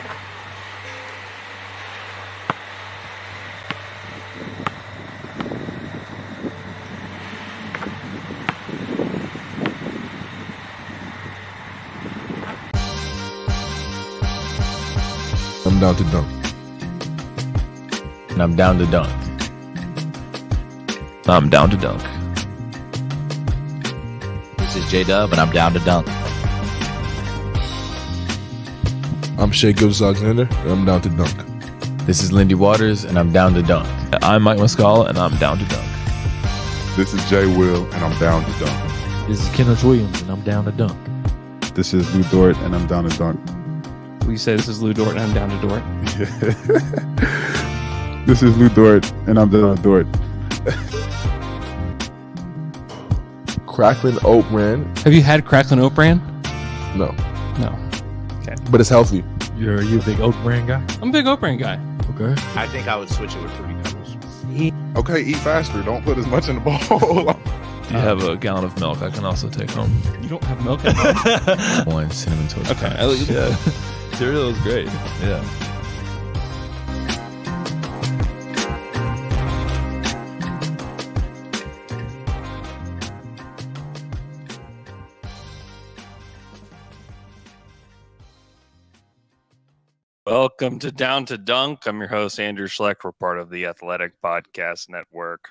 I'm down to dunk. And I'm down to dunk. I'm down to dunk. This is J-Dub, and I'm down to dunk. I'm Shea Gilgeous-Alexander, and I'm down to dunk. This is Lindy Waters, and I'm down to dunk. I'm Mike Muscala, and I'm down to dunk. This is Jay Will, and I'm down to dunk. This is Kenneth Williams, and I'm down to dunk. This is Lou Dort, and I'm down to dunk. We say this is Lou Dort, and I'm down to Dort. This is Lou Dort, and I'm down to Dort. Cracklin Oat Bran? Have you had Cracklin Oat Bran? No, No. Okay. but it's healthy. Are you a big Oat Bran guy? I'm a big Oat Bran guy. Okay. I think I would switch it with Fruity Pebbles. Okay, eat faster. Don't put as much in the bowl. Do you have a gallon of milk I can also take home? You don't have milk at home? One cinnamon toast. Okay. Crunch. Yeah. Cereal is great. Yeah. Welcome to Down to Dunk. I'm your host, Andrew Schleck. We're part of the Athletic Podcast Network.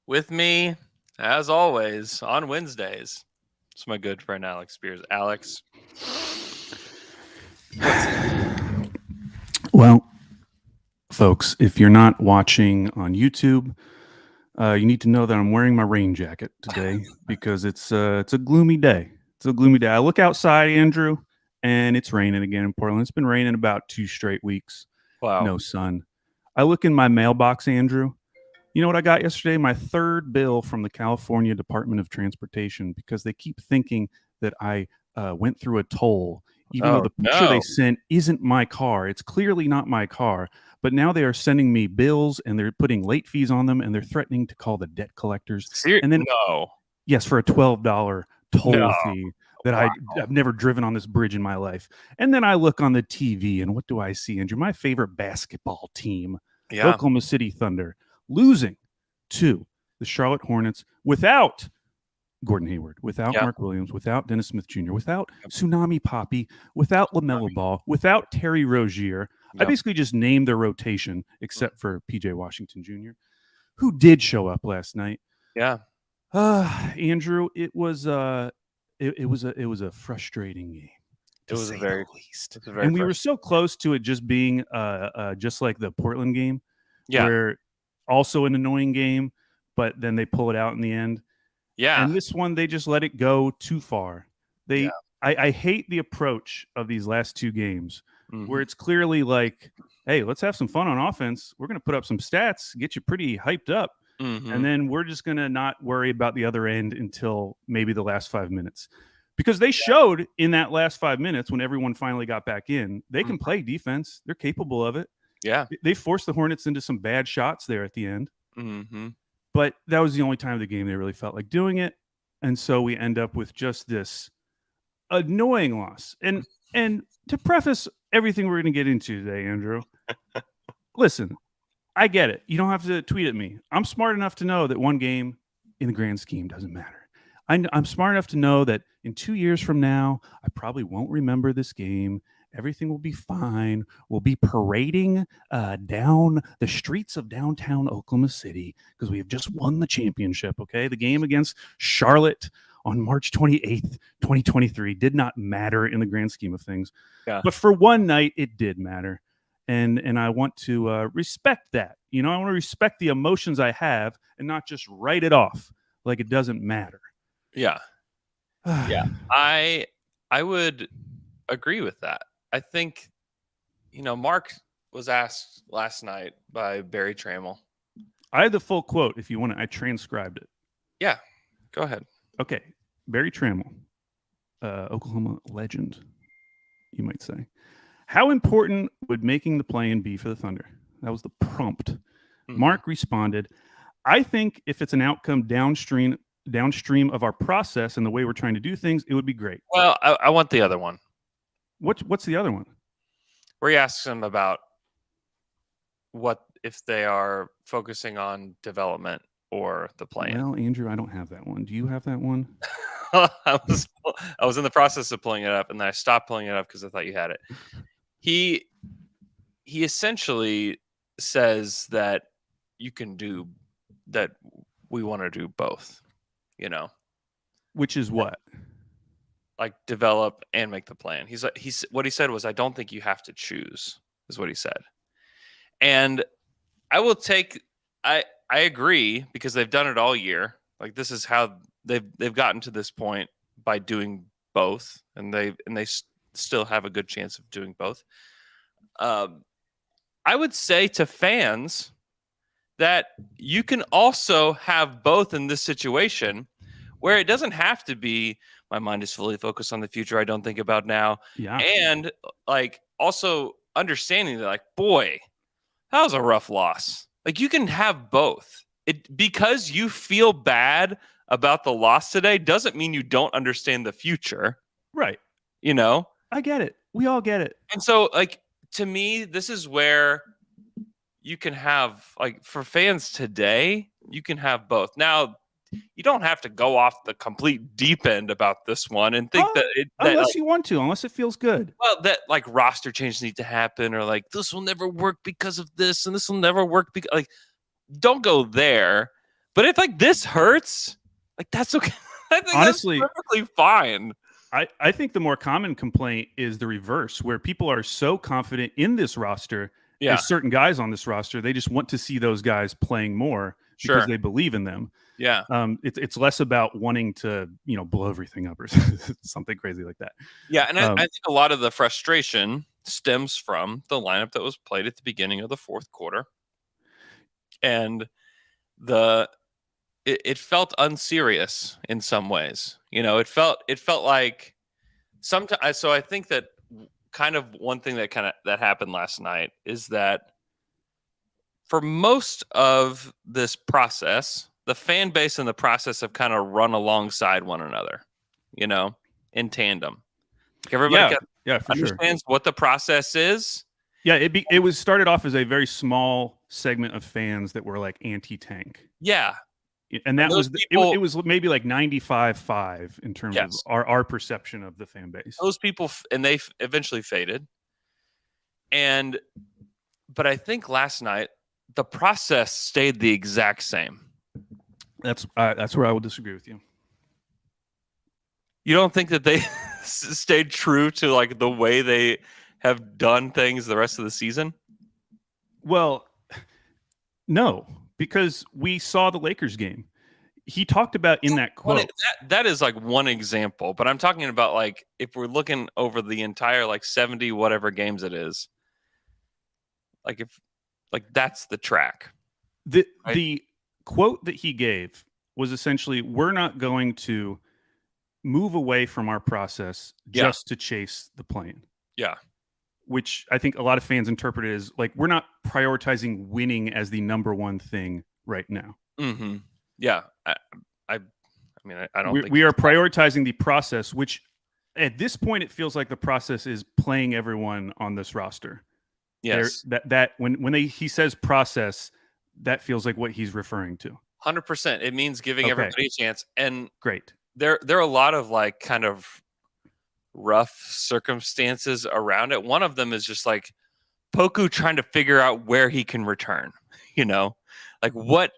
With me, as always, on Wednesdays, it's my good friend, Alex Spears. Alex. Well, folks, if you're not watching on YouTube, you need to know that I'm wearing my rain jacket today because it's a gloomy day. It's a gloomy day. I look outside, Andrew, and it's raining again in Portland. It's been raining about 2 straight weeks. Wow. No sun. I look in my mailbox, Andrew. You know what I got yesterday? My 3rd bill from the California Department of Transportation because they keep thinking that I went through a toll, even though the picture they sent isn't my car. It's clearly not my car. But now they are sending me bills and they're putting late fees on them and they're threatening to call the debt collectors. And then, yes, for a $12 toll fee that I've never driven on this bridge in my life. And then I look on the TV and what do I see, Andrew? My favorite basketball team, Oklahoma City Thunder, losing to the Charlotte Hornets without Gordon Hayward, without Mark Williams, without Dennis Smith Jr., without Tsunami Poppy, without LaMelo Ball, without Terry Rozier. I basically just named their rotation except for PJ Washington Jr., who did show up last night. Yeah. Andrew, it was a frustrating game. It was very least. And we were so close to it just being just like the Portland game. Yeah. Where also an annoying game, but then they pull it out in the end. Yeah. And this one, they just let it go too far. I hate the approach of these last 2 games where it's clearly like, hey, let's have some fun on offense. We're going to put up some stats, get you pretty hyped up. And then we're just going to not worry about the other end until maybe the last 5 minutes. Because they showed in that last 5 minutes when everyone finally got back in, they can play defense. They're capable of it. Yeah. They forced the Hornets into some bad shots there at the end. Mm-hmm. But that was the only time of the game they really felt like doing it. And so we end up with just this annoying loss. And to preface everything we're going to get into today, Andrew, listen, I get it. You don't have to tweet at me. I'm smart enough to know that one game in the grand scheme doesn't matter. I'm smart enough to know that in 2 years from now, I probably won't remember this game. Everything will be fine. We'll be parading down the streets of downtown Oklahoma City because we have just won the championship, okay? The game against Charlotte on March 28th, 2023 did not matter in the grand scheme of things. Yeah. But for one night, it did matter. And I want to respect that. You know, I want to respect the emotions I have and not just write it off like it doesn't matter. Yeah. Yeah. I would agree with that. I think, Mark was asked last night by Barry Trammell. I had the full quote if you want it. I transcribed it. Yeah, go ahead. Okay. Barry Trammell, Oklahoma legend, you might say. How important would making the play-in be for the Thunder? That was the prompt. Mark responded, I think if it's an outcome downstream of our process and the way we're trying to do things, it would be great. Well, I want the other one. What's the other one? where he asks him about what if they are focusing on development or the plan. Well, Andrew, I don't have that one. Do you have that one? I was in the process of pulling it up, and then I stopped pulling it up because I thought you had it. He essentially says that you can do that. We want to do both, Which is what? like develop and make the plan. What he said was, I don't think you have to choose, is what he said. And I will take, I agree, because they've done it all year. Like, this is how they've gotten to this point, by doing both, and they still have a good chance of doing both. I would say to fans that you can also have both in this situation, where it doesn't have to be, my mind is fully focused on the future, I don't think about now. Yeah. And like, also understanding that, like, boy, that was a rough loss. Like, you can have both. Because you feel bad about the loss today doesn't mean you don't understand the future. Right. I get it. We all get it. And so, like, to me, this is where you can have, like, for fans today, you can have both. Now, you don't have to go off the complete deep end about this one and think unless you want to, unless it feels good. Well, that, like, roster changes need to happen, or like, this will never work because of this, and this will never work because, like, don't go there. But if, like, this hurts, like, that's okay. I think Honestly, that's perfectly fine. I think the more common complaint is the reverse, where people are so confident in this roster, there's certain guys on this roster, they just want to see those guys playing more because they believe in them. Yeah. It's less about wanting to, blow everything up or something crazy like that. Yeah, and I think a lot of the frustration stems from the lineup that was played at the beginning of the fourth quarter. And it felt unserious in some ways. It felt like sometimes. So I think that kind of one thing that happened last night is that for most of this process, the fan base and the process have kind of run alongside one another, in tandem. Like, everybody understands what the process is. Yeah, it was started off as a very small segment of fans that were like anti-tank. Yeah. And that was it was maybe like 95-5 in terms of our perception of the fan base. Those people, and they eventually faded. But I think last night the process stayed the exact same. That's where I will disagree with you. You don't think that they stayed true to, like, the way they have done things the rest of the season? Well, no, because we saw the Lakers game. He talked about in that quote. That is, like, one example, but I'm talking about, like, if we're looking over the entire, like, 70 whatever games it is, like, that's the track. The quote that he gave was essentially, we're not going to move away from our process just to chase the plan. Yeah. Which I think a lot of fans interpret it as, like, we're not prioritizing winning as the number one thing right now. Mm-hmm. Yeah. I mean, I don't think we are prioritizing the process, which at this point, it feels like the process is playing everyone on this roster. Yes. That when he says process, that feels like what he's referring to. 100%. It means giving everybody a chance. And great. There are a lot of, like, kind of rough circumstances around it. One of them is just, like, Poku trying to figure out where he can return. Like, what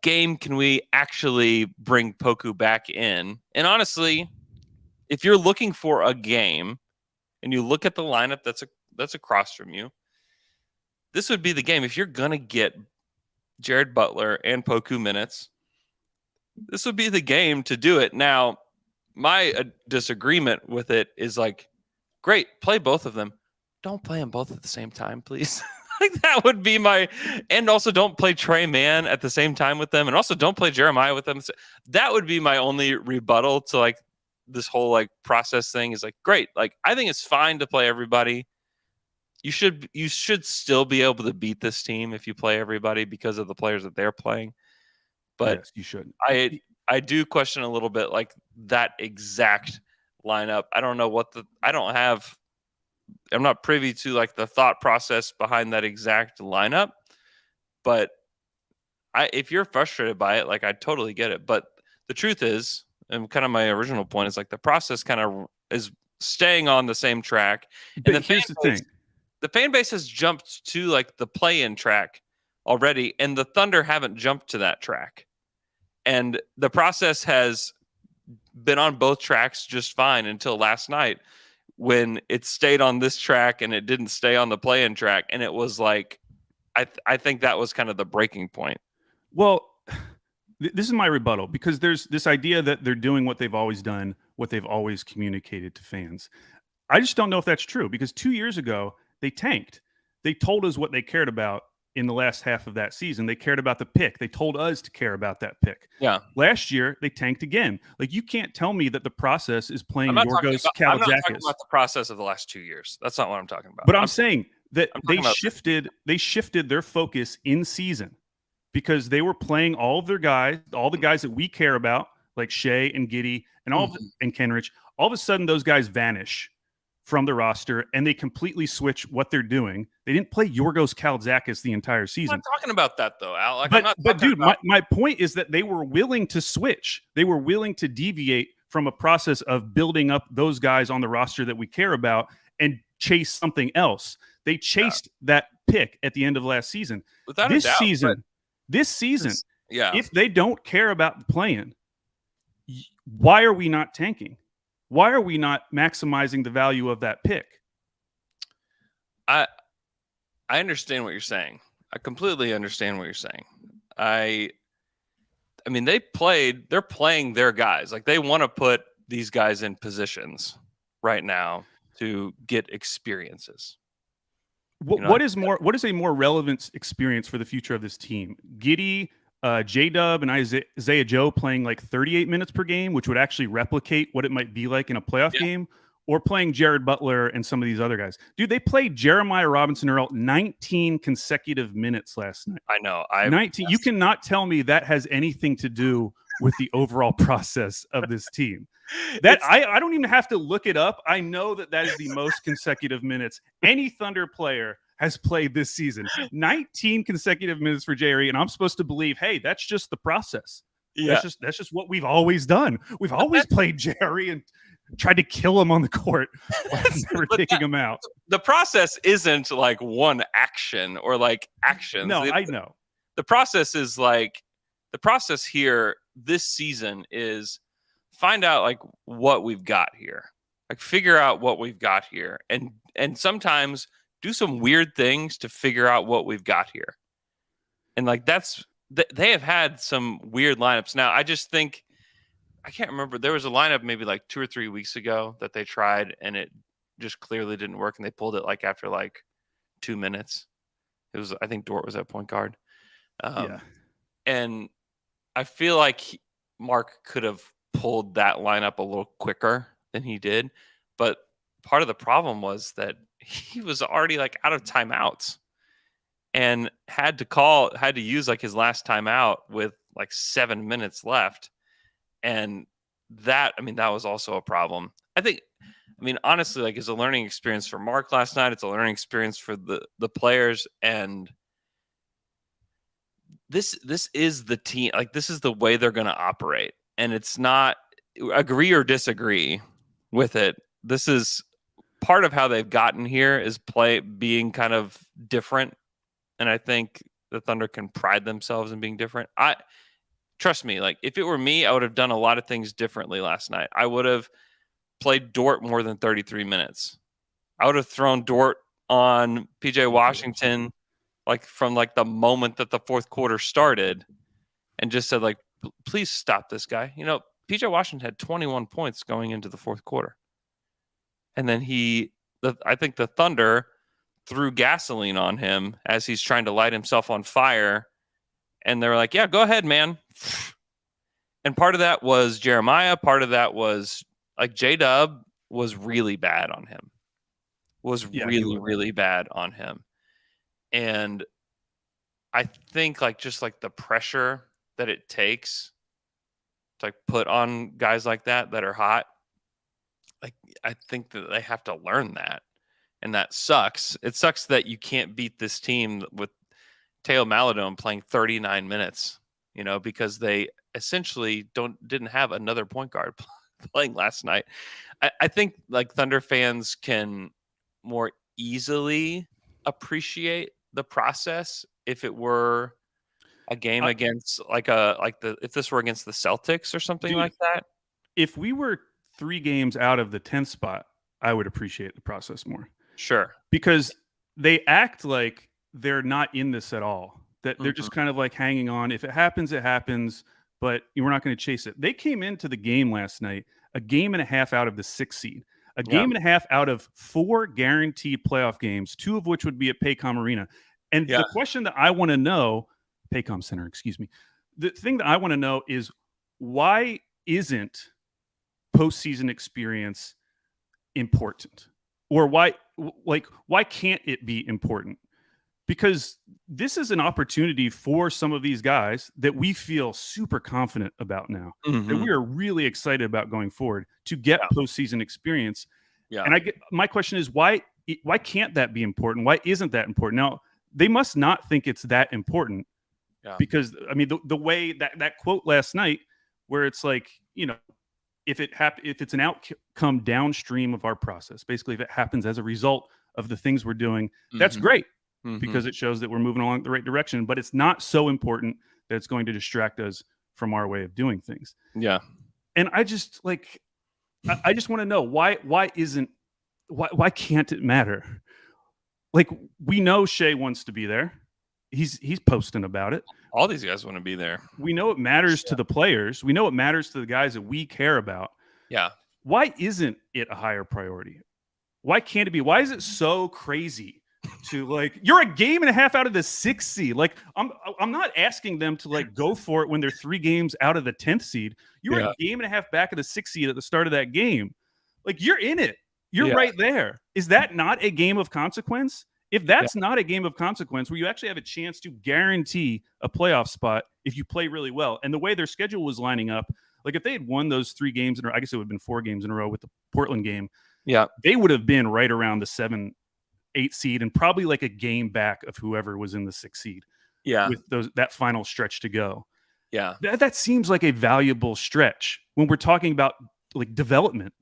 game can we actually bring Poku back in? And honestly, if you're looking for a game and you look at the lineup that's across from you, this would be the game. If you're gonna get Jared Butler and Poku minutes, this would be the game to do it. Now, my disagreement with it is, like, great, play both of them. Don't play them both at the same time, please. Like, that would be and also don't play Trey Mann at the same time with them. And also don't play Jeremiah with them. So that would be my only rebuttal to, like, this whole, like, process thing is, like, great. Like, I think it's fine to play everybody. You should still be able to beat this team if you play everybody because of the players that they're playing. But yes, you should. I do question a little bit, like, that exact lineup. I don't know I don't have I'm not privy to like the thought process behind that exact lineup, but if you're frustrated by it, like I totally get it. But the truth is, and kind of my original point is like the process kind of is staying on the same track. But And here's the thing. the fan base has jumped to like the play-in track already, and the Thunder haven't jumped to that track. And the process has been on both tracks just fine until last night when it stayed on this track and it didn't stay on the play-in track. And it was like, I think that was kind of the breaking point. Well, this is my rebuttal, because there's this idea that they're doing what they've always done, what they've always communicated to fans. I just don't know if that's true, because 2 years ago, they tanked. They told us what they cared about in the last half of that season. They cared about the pick. They told us to care about that pick. Yeah. Last year, they tanked again. Like, you can't tell me that the process is playing I'm not talking Yorgos about Kalaitzakis. the process of the last 2 years. That's not what I'm talking about. But I'm saying that I'm they talking about- shifted their focus in season, because they were playing all of their guys, all the guys that we care about, like Shea and Giddey and and Kenrich. All of a sudden, those guys vanish from the roster, and they completely switch what they're doing. They didn't play Yorgos Kalaitzakis the entire I'm season. not talking about that though, Al. Like, I'm not But talking dude, about- my point is that they were willing to switch. They were willing to deviate from a process of building up those guys on the roster that we care about and chase something else. They chased that pick at the end of last season. without a This doubt, season, yeah. if they don't care about the play-in, why are we not tanking? Why are we not maximizing the value of that pick? I understand what you're saying. I completely understand what you're saying. I mean, they're playing their guys. Like, they want to put these guys in positions right now to get experiences. What is a more relevant experience for the future of this team? Giddey, J-Dub, and Isaiah Joe playing like 38 minutes per game, which would actually replicate what it might be like in a playoff game, or playing Jared Butler and some of these other guys. Dude, they played Jeremiah Robinson Earl 19 consecutive minutes last night. I know. 19. You cannot tell me that has anything to do with the overall process of this team. That I don't even have to look it up. I know that is the most consecutive minutes any Thunder player has played this season. 19 consecutive minutes for Jerry, and I'm supposed to believe, hey, that's just the process. Yeah. That's just what we've always done. We've always played Jerry and tried to kill him on the court while never taking him out. The process isn't like one action or like actions. No, I know. The process is like the process here this season is find out like what we've got here. Like, figure out what we've got here, and sometimes do some weird things to figure out what we've got here. And like they have had some weird lineups. Now, I just think I can't remember. There was a lineup maybe like 2 or 3 weeks ago that they tried, and it just clearly didn't work, and they pulled it like after like 2 minutes. It was, I think Dort was at point guard. And I feel like Mark could have pulled that lineup a little quicker than he did. But part of the problem was that he was already like out of timeouts and had to use like his last timeout with like 7 minutes left. And that was also a problem. I mean, honestly, like, it's a learning experience for Mark last night. It's a learning experience for the players. And this is the team. Like, this is the way they're going to operate. And it's not agree or disagree with it. This is part of how they've gotten here, is being kind of different. And I think the Thunder can pride themselves in being different. Trust me, like, if it were me, I would have done a lot of things differently last night. I would have played Dort more than 33 minutes. I would have thrown Dort on PJ Washington, like, from like the moment that the fourth quarter started, and just said, like, please stop this guy. You know, PJ Washington had 21 points going into the fourth quarter. And then I think the Thunder threw gasoline on him as he's trying to light himself on fire. And they were like, yeah, go ahead, man. And part of that was Jeremiah. Part of that was like J-Dub was really bad on him. Really bad on him. And I think like just like the pressure that it takes to like put on guys like that are hot. Like, I think that they have to learn that. and that sucks. It sucks that you can't beat this team with Teo Maladone playing 39 minutes, because they essentially didn't have another point guard playing last night. I think like Thunder fans can more easily appreciate the process if it were a game against if this were against the Celtics or something like that. If we were 3 games out of the 10th spot, I would appreciate the process more. Sure. Because they act like they're not in this at all. That they're just kind of like hanging on. If it happens, it happens, but we're not going to chase it. They came into the game last night a game and a half out of the 6th seed, a game and a half out of 4 guaranteed playoff games, 2 of which would be at Paycom Arena. And the question that I want to know, Paycom Center, excuse me. The thing that I want to know is why isn't postseason experience important? Or why can't it be important? Because this is an opportunity for some of these guys that we feel super confident about now, that we are really excited about going forward to get postseason experience. Yeah. And my question is why can't that be important? Why isn't that important? Now, they must not think it's that important. Yeah. Because I mean, the way that quote last night, where it's like, if it's an outcome downstream of our process, basically, if it happens as a result of the things we're doing, that's great. Because it shows that we're moving along the right direction, but it's not so important that it's going to distract us from our way of doing things. Yeah. And I just I just want to know why can't it matter? Like, we know Shea wants to be there. He's posting about it. All these guys want to be there. We know it matters to the players. We know it matters to the guys that we care about. Yeah. Why isn't it a higher priority? Why can't it be? Why is it so crazy to you're a game and a half out of the 6th seed? Like, I'm not asking them to go for it when they're 3 games out of the 10th seed. You're a game and a half back of the 6th seed at the start of that game. Like, you're in it. You're right there. Is that not a game of consequence? If that's not a game of consequence where you actually have a chance to guarantee a playoff spot if you play really well, and the way their schedule was lining up, like if they had won those 3 games in a row, I guess it would have been 4 games in a row with the Portland game. Yeah, they would have been right around the 7-8 seed and probably like a game back of whoever was in the 6th seed. Yeah, with that final stretch to go. Yeah, that seems like a valuable stretch when we're talking about development.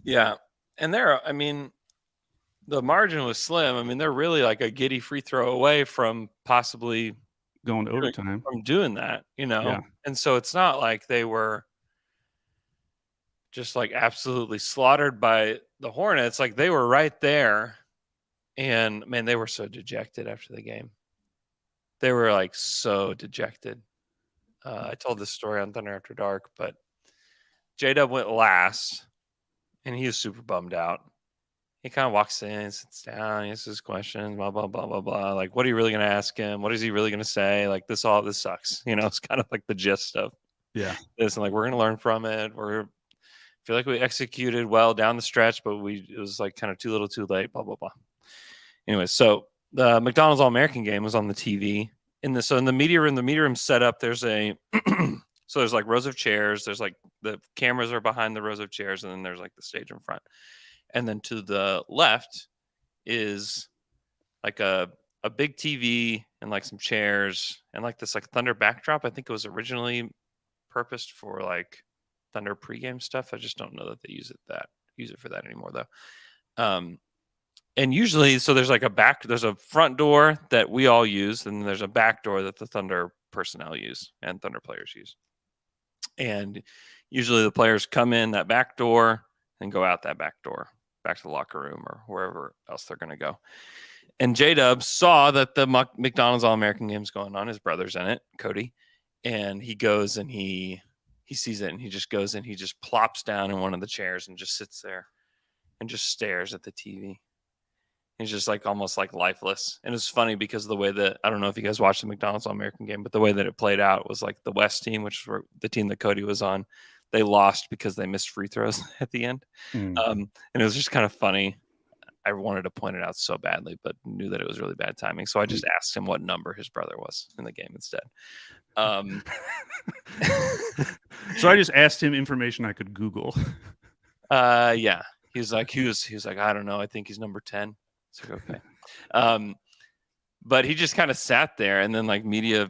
Yeah, and the margin was slim. I mean, they're really like a giddy free throw away from possibly going to overtime from doing that, Yeah. And so it's not like they were just absolutely slaughtered by the Hornets. Like, they were right there, and man, they were so dejected after the game. They were so dejected. I told this story on Thunder After Dark, but J-Dub went last, and he was super bummed out. He kind of walks in, sits down, he asks his questions, blah, blah, blah, blah, blah. Like, what are you really going to ask him? What is he really going to say? Like, this sucks. It's kind of like the gist of this. And we're going to learn from it. Feel like we executed well down the stretch, but it was kind of too little too late, blah, blah, blah. Anyway, so the McDonald's All-American game was on the TV. In the media room set up, there's a so there's rows of chairs. There's the cameras are behind the rows of chairs, and then there's the stage in front. And then to the left is a big TV and some chairs and this Thunder backdrop. I think it was originally purposed for Thunder pregame stuff. I just don't know that they use it for that anymore though. And usually, so there's there's a front door that we all use, and there's a back door that the Thunder personnel use and Thunder players use. And usually the players come in that back door and go out that back door, back to the locker room or wherever else they're going to go. And J-Dub saw that the McDonald's All-American game's going on. His brother's in it, Cody. And he goes and he sees it, and he just goes and he just plops down in one of the chairs and just sits there and just stares at the TV. He's just almost lifeless. And it's funny because the way that, I don't know if you guys watched the McDonald's All-American game, but the way that it played out was the West team, which was the team that Cody was on, they lost because they missed free throws at the end. And it was just kind of funny. I wanted to point it out so badly, but knew that it was really bad timing. So I just asked him what number his brother was in the game instead. So I just asked him information I could Google. Yeah. He was like, I don't know. I think he's number 10. It's like, okay. But he just kind of sat there, and then like media,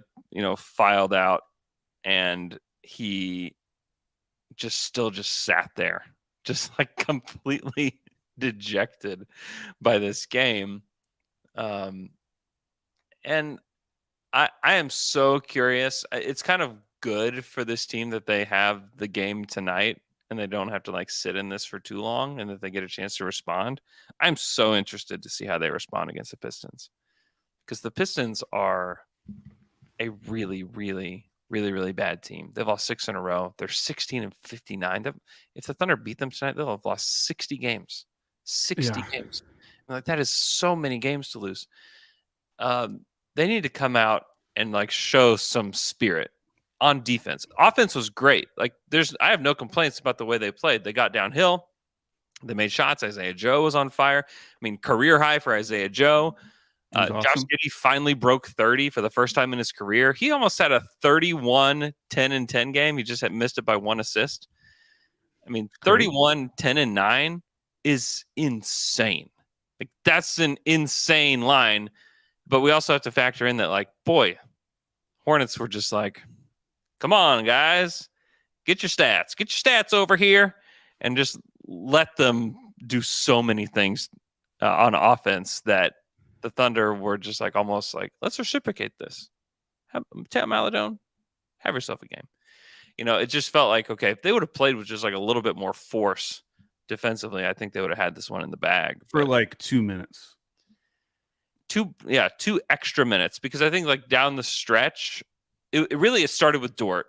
filed out, and he just sat there, just like completely dejected by this game. And I am so curious. It's kind of good for this team that they have the game tonight and they don't have to like sit in this for too long and that they get a chance to respond. I'm so interested to see how they respond against the Pistons, because the Pistons are a really, really, really, really bad team. They've lost 6 in a row. They're 16-59. If the Thunder beat them tonight, they'll have lost 60 games. 60 games. Like, that is so many games to lose. They need to come out and like show some spirit on defense. Offense was great. Like, I have no complaints about the way they played. They got downhill. They made shots. Isaiah Joe was on fire. I mean, career high for Isaiah Joe. Awesome. Josh Giddey finally broke 30 for the first time in his career. He almost had a 31, 10, and 10 game. He just had missed it by 1 assist. I mean, 31, 10, and 9 is insane. Like, that's an insane line. But we also have to factor in that, like, boy, Hornets were just like, come on, guys, get your stats over here, and just let them do so many things on offense that the Thunder were just like, almost like, let's reciprocate this. Tam Maladone, have yourself a game. It just felt like, okay, if they would have played with just like a little bit more force defensively, I think they would have had this one in the bag for like 2 minutes. 2 extra minutes, because I think like down the stretch, it started with Dort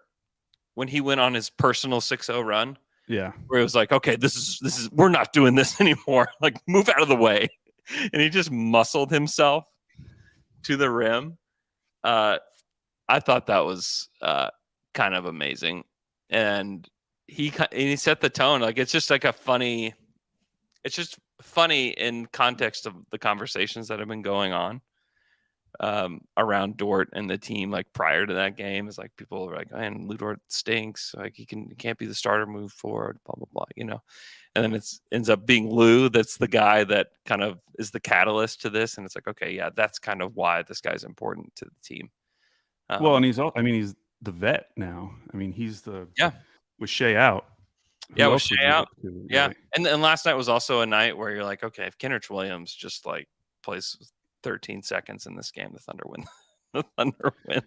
when he went on his personal 6-0 run. Yeah, where it was like, okay, this is we're not doing this anymore. Like, move out of the way, and he just muscled himself to the rim. I thought that was kind of amazing, and he set the tone. Like, it's just like it's just funny in context of the conversations that have been going on around Dort and the team. Like, prior to that game, is like people are like, man, Lou Dort stinks. Like, he can't be the starter move forward, blah, blah, blah, And then ends up being Lou that's the guy that kind of is the catalyst to this. And it's like, okay, yeah, that's kind of why this guy's important to the team. Well, and he's the vet now. I mean, he's with Shea out. Yeah, with Shea out. Yeah. And last night was also a night where you're like, okay, if Kenrich Williams just like plays 13 seconds in this game, the Thunder win. The Thunder win.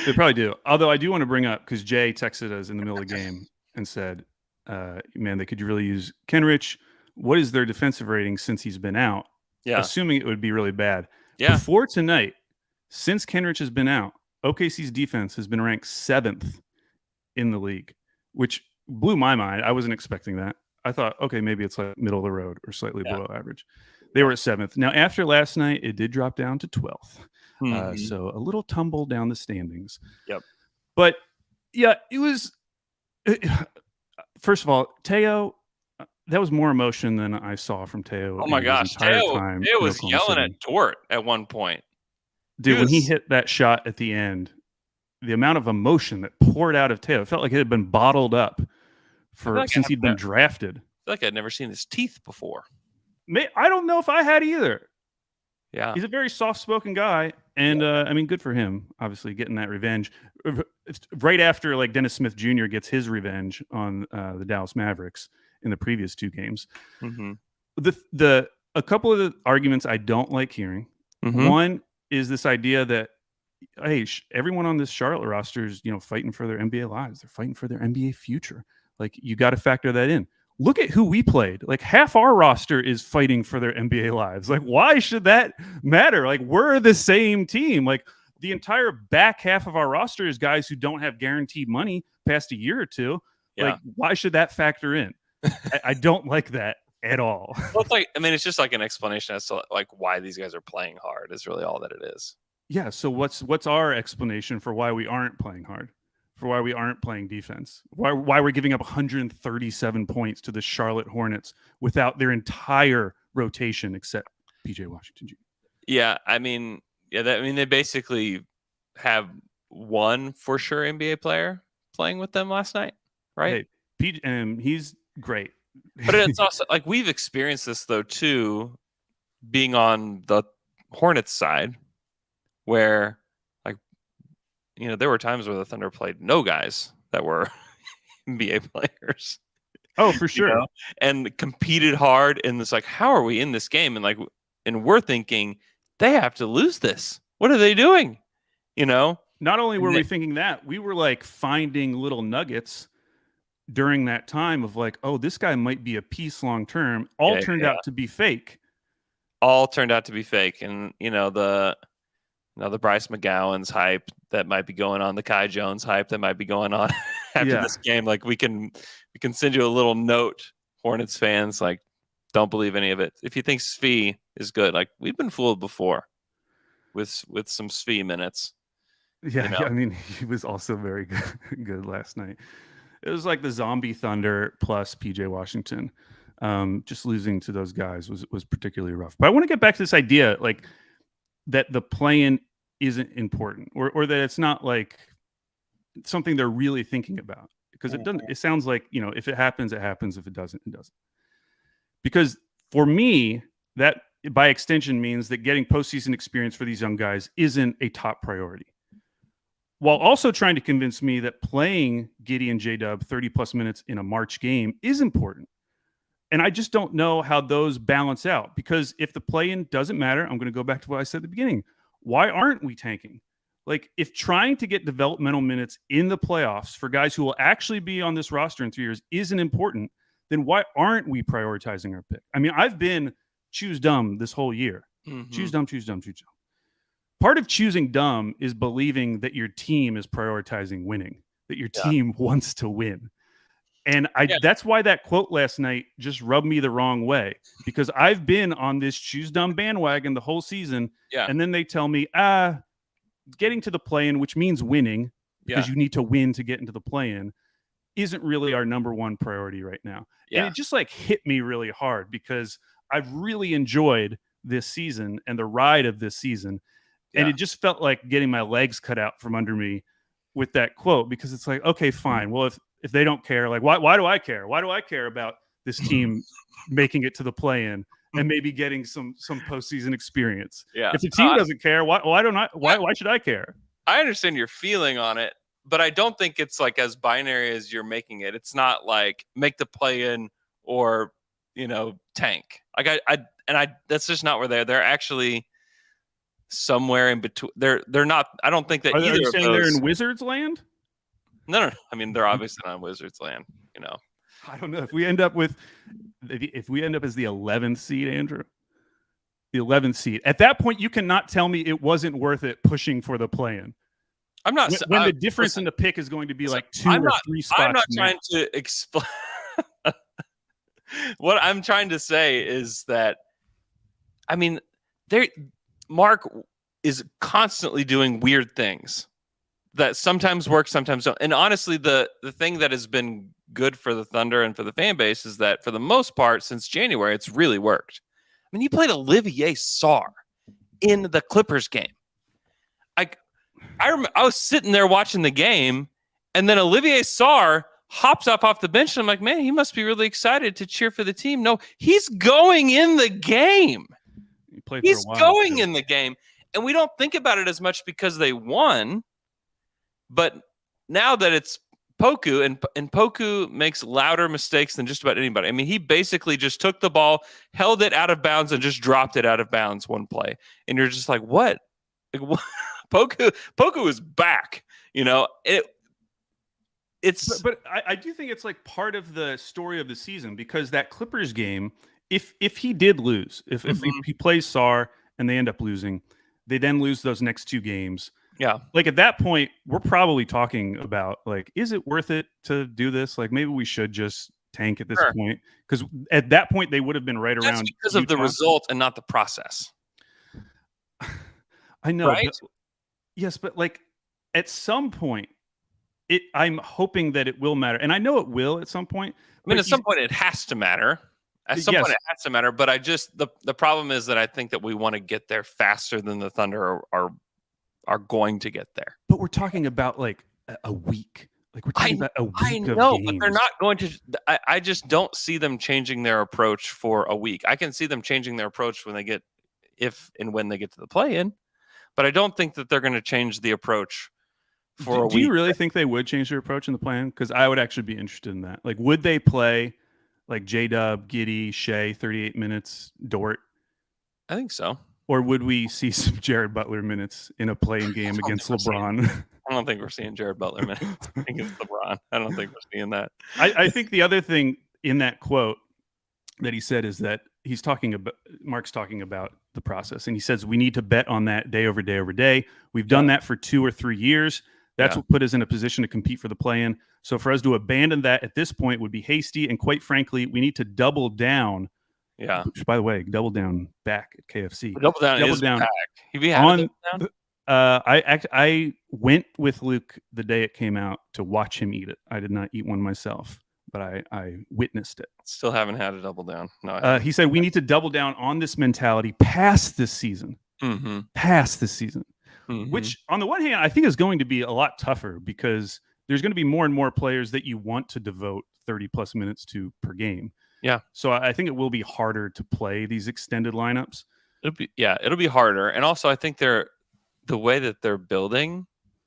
They probably do. Although I do want to bring up, because Jay texted us in the middle of the game and said, man, they could really use Kenrich. What is their defensive rating since he's been out? Yeah. Assuming it would be really bad. Yeah. Before tonight, since Kenrich has been out, OKC's defense has been ranked 7th in the league, which blew my mind. I wasn't expecting that. I thought, okay, maybe it's like middle of the road or slightly below average. They were at 7th. Now, after last night, it did drop down to 12th. Mm-hmm. So a little tumble down the standings. Yep. But yeah, it was. First of all, Teo, that was more emotion than I saw from Teo. Oh my gosh, Teo was yelling at Dort at one point. Dude, when he hit that shot at the end, the amount of emotion that poured out of Teo, it felt like it had been bottled up since he'd been drafted. I feel like I'd never seen his teeth before. I don't know if I had either. Yeah. He's a very soft-spoken guy, and I mean, good for him, obviously, getting that revenge. Right after, like, Dennis Smith Jr. gets his revenge on the Dallas Mavericks in the previous 2 games. Mm-hmm. A couple of the arguments I don't like hearing. Mm-hmm. One is this idea that, hey, everyone on this Charlotte roster is, fighting for their NBA lives. They're fighting for their NBA future. Like, you got to factor that in. Look at who we played. Like, half our roster is fighting for their NBA lives. Like, why should that matter? Like, we're the same team. Like, the entire back half of our roster is guys who don't have guaranteed money past a year or 2. Yeah. Like, why should that factor in? I don't like that at all. Well, it's like, I mean, it's just like an explanation as to like why these guys are playing hard is really all that it is. Yeah. So what's our explanation for why we aren't playing hard? For why we aren't playing defense? Why we're giving up 137 points to the Charlotte Hornets without their entire rotation except PJ Washington Jr. Yeah, I mean, they basically have one for sure NBA player playing with them last night, right? Hey, he's great. But it's also like we've experienced this though too, being on the Hornets side, where like there were times where the Thunder played no guys that were NBA players. Oh, for sure. And competed hard, and it's like, how are we in this game? And we're thinking they have to lose this. What are they doing? Not only were we thinking that, we were like finding little nuggets during that time of like, oh, this guy might be a piece long term. All turned out to be fake. All turned out to be fake. And the Bryce McGowan's hype that might be going on, the Kai Jones hype that might be going on after this game. Like we can send you a little note, Hornets fans, like don't believe any of it. If you think Svi is good, like we've been fooled before with some Svi minutes. Yeah, I mean, he was also very good last night. It was like the zombie Thunder plus PJ Washington. Just losing to those guys was particularly rough. But I want to get back to this idea, like that the play-in isn't important, or that it's not like something they're really thinking about, because it doesn't. It sounds like if it happens, it happens. If it doesn't, it doesn't. Because for me, that by extension means that getting postseason experience for these young guys isn't a top priority. While also trying to convince me that playing Giddey and J-Dub 30-plus minutes in a March game is important. And I just don't know how those balance out, because if the play-in doesn't matter, I'm going to go back to what I said at the beginning. Why aren't we tanking? Like, if trying to get developmental minutes in the playoffs for guys who will actually be on this roster in 3 years isn't important, then why aren't we prioritizing our pick? I mean, I've been choose dumb this whole year. Mm-hmm. Choose dumb, choose dumb, choose dumb. Part of choosing dumb is believing that your team is prioritizing winning, that your team wants to win. And that's why that quote last night just rubbed me the wrong way, because I've been on this choose dumb bandwagon the whole season. Yeah. And then they tell me, getting to the play-in, which means winning, because you need to win to get into the play-in, isn't really our number one priority right now. Yeah. And it just like hit me really hard, because I've really enjoyed this season and the ride of this season. And it just felt like getting my legs cut out from under me with that quote, because it's like, okay, fine. Well, if they don't care, like, why do I care? Why do I care about this team making it to the play-in and maybe getting some postseason experience? Yeah. If the team doesn't care, why should I care? I understand your feeling on it, but I don't think it's like as binary as you're making it. It's not like make the play-in or tank. Like that's just not where they're actually somewhere in between. They're not. I don't think that Are either you of saying those. They're in Wizards land? No. I mean, they're obviously not in Wizards land. I don't know if we end up as the 11th seed, Andrew. The 11th seed. At that point, you cannot tell me it wasn't worth it pushing for the play-in. I'm not. When the difference in the pick is going to be like 2 or 3 spots. I'm not trying to explain. What I'm trying to say is that, I mean, Mark is constantly doing weird things that sometimes work, sometimes don't. And honestly, the thing that has been good for the Thunder and for the fan base is that for the most part, since January, it's really worked. I mean, you played Olivier Sarr in the Clippers game. I was sitting there watching the game, and then Olivier Sarr hops up off the bench, and I'm like, man, he must be really excited to cheer for the team. No, he's going in the game. He's going in the game, and we don't think about it as much because they won. But now that it's Poku, and Poku makes louder mistakes than just about anybody. I mean, he basically just took the ball, held it out of bounds, and just dropped it out of bounds one play. And you're just like, what? Like, what? Poku is back. But I do think it's like part of the story of the season, because that Clippers game, if he did lose, if he plays Sarr and they end up losing, they then lose those next 2 games. Yeah. Like at that point, we're probably talking about like, is it worth it to do this? Like maybe we should just tank at this point, because at that point they would have been right around. That's because of the result and not the process. I know. Right? Yes, but like at some point, I'm hoping that it will matter, and I know it will at some point. I mean, at some point it has to matter. At some point it has to matter. But the problem is that I think that we want to get there faster than the Thunder are going to get there. But we're talking about like a week. Like we're talking about a week I of know, games. but they're not going to. I just don't see them changing their approach for a week. I can see them changing their approach when they get, if and when they get to the play-in, but I don't think that they're going to change the approach for a week. Do you really think they would change their approach in the plan? Because I would actually be interested in that. Like, would they play like J-Dub, Giddy, Shea, 38 minutes, Dort? I think so. Or would we see some Jared Butler minutes in a playing game against LeBron? I don't think we're seeing Jared Butler minutes against LeBron. I don't think we're seeing that. I think the other thing in that quote that he said is that he's talking about, Mark's talking about the process, and he says we need to bet on that day over day over day. We've done that for 2 or 3 years. That's what put us in a position to compete for the play-in. So for us to abandon that at this point would be hasty, and quite frankly, we need to double down. Yeah. Which, by the way, double down back at KFC. Double down is back. Have you had on. a double down? I went with Luke the day it came out to watch him eat it. I did not eat one myself, but I witnessed it. Still haven't had a double down. No. He said we need to double down on this mentality past this season. Mm-hmm. Past this season. Mm-hmm. Which, on the one hand, I think is going to be a lot tougher because there's going to be more and more players that you want to devote 30 plus minutes to per game. Yeah. So I think it will be harder to play these extended lineups. It'll be harder. And also I think the way that they're building,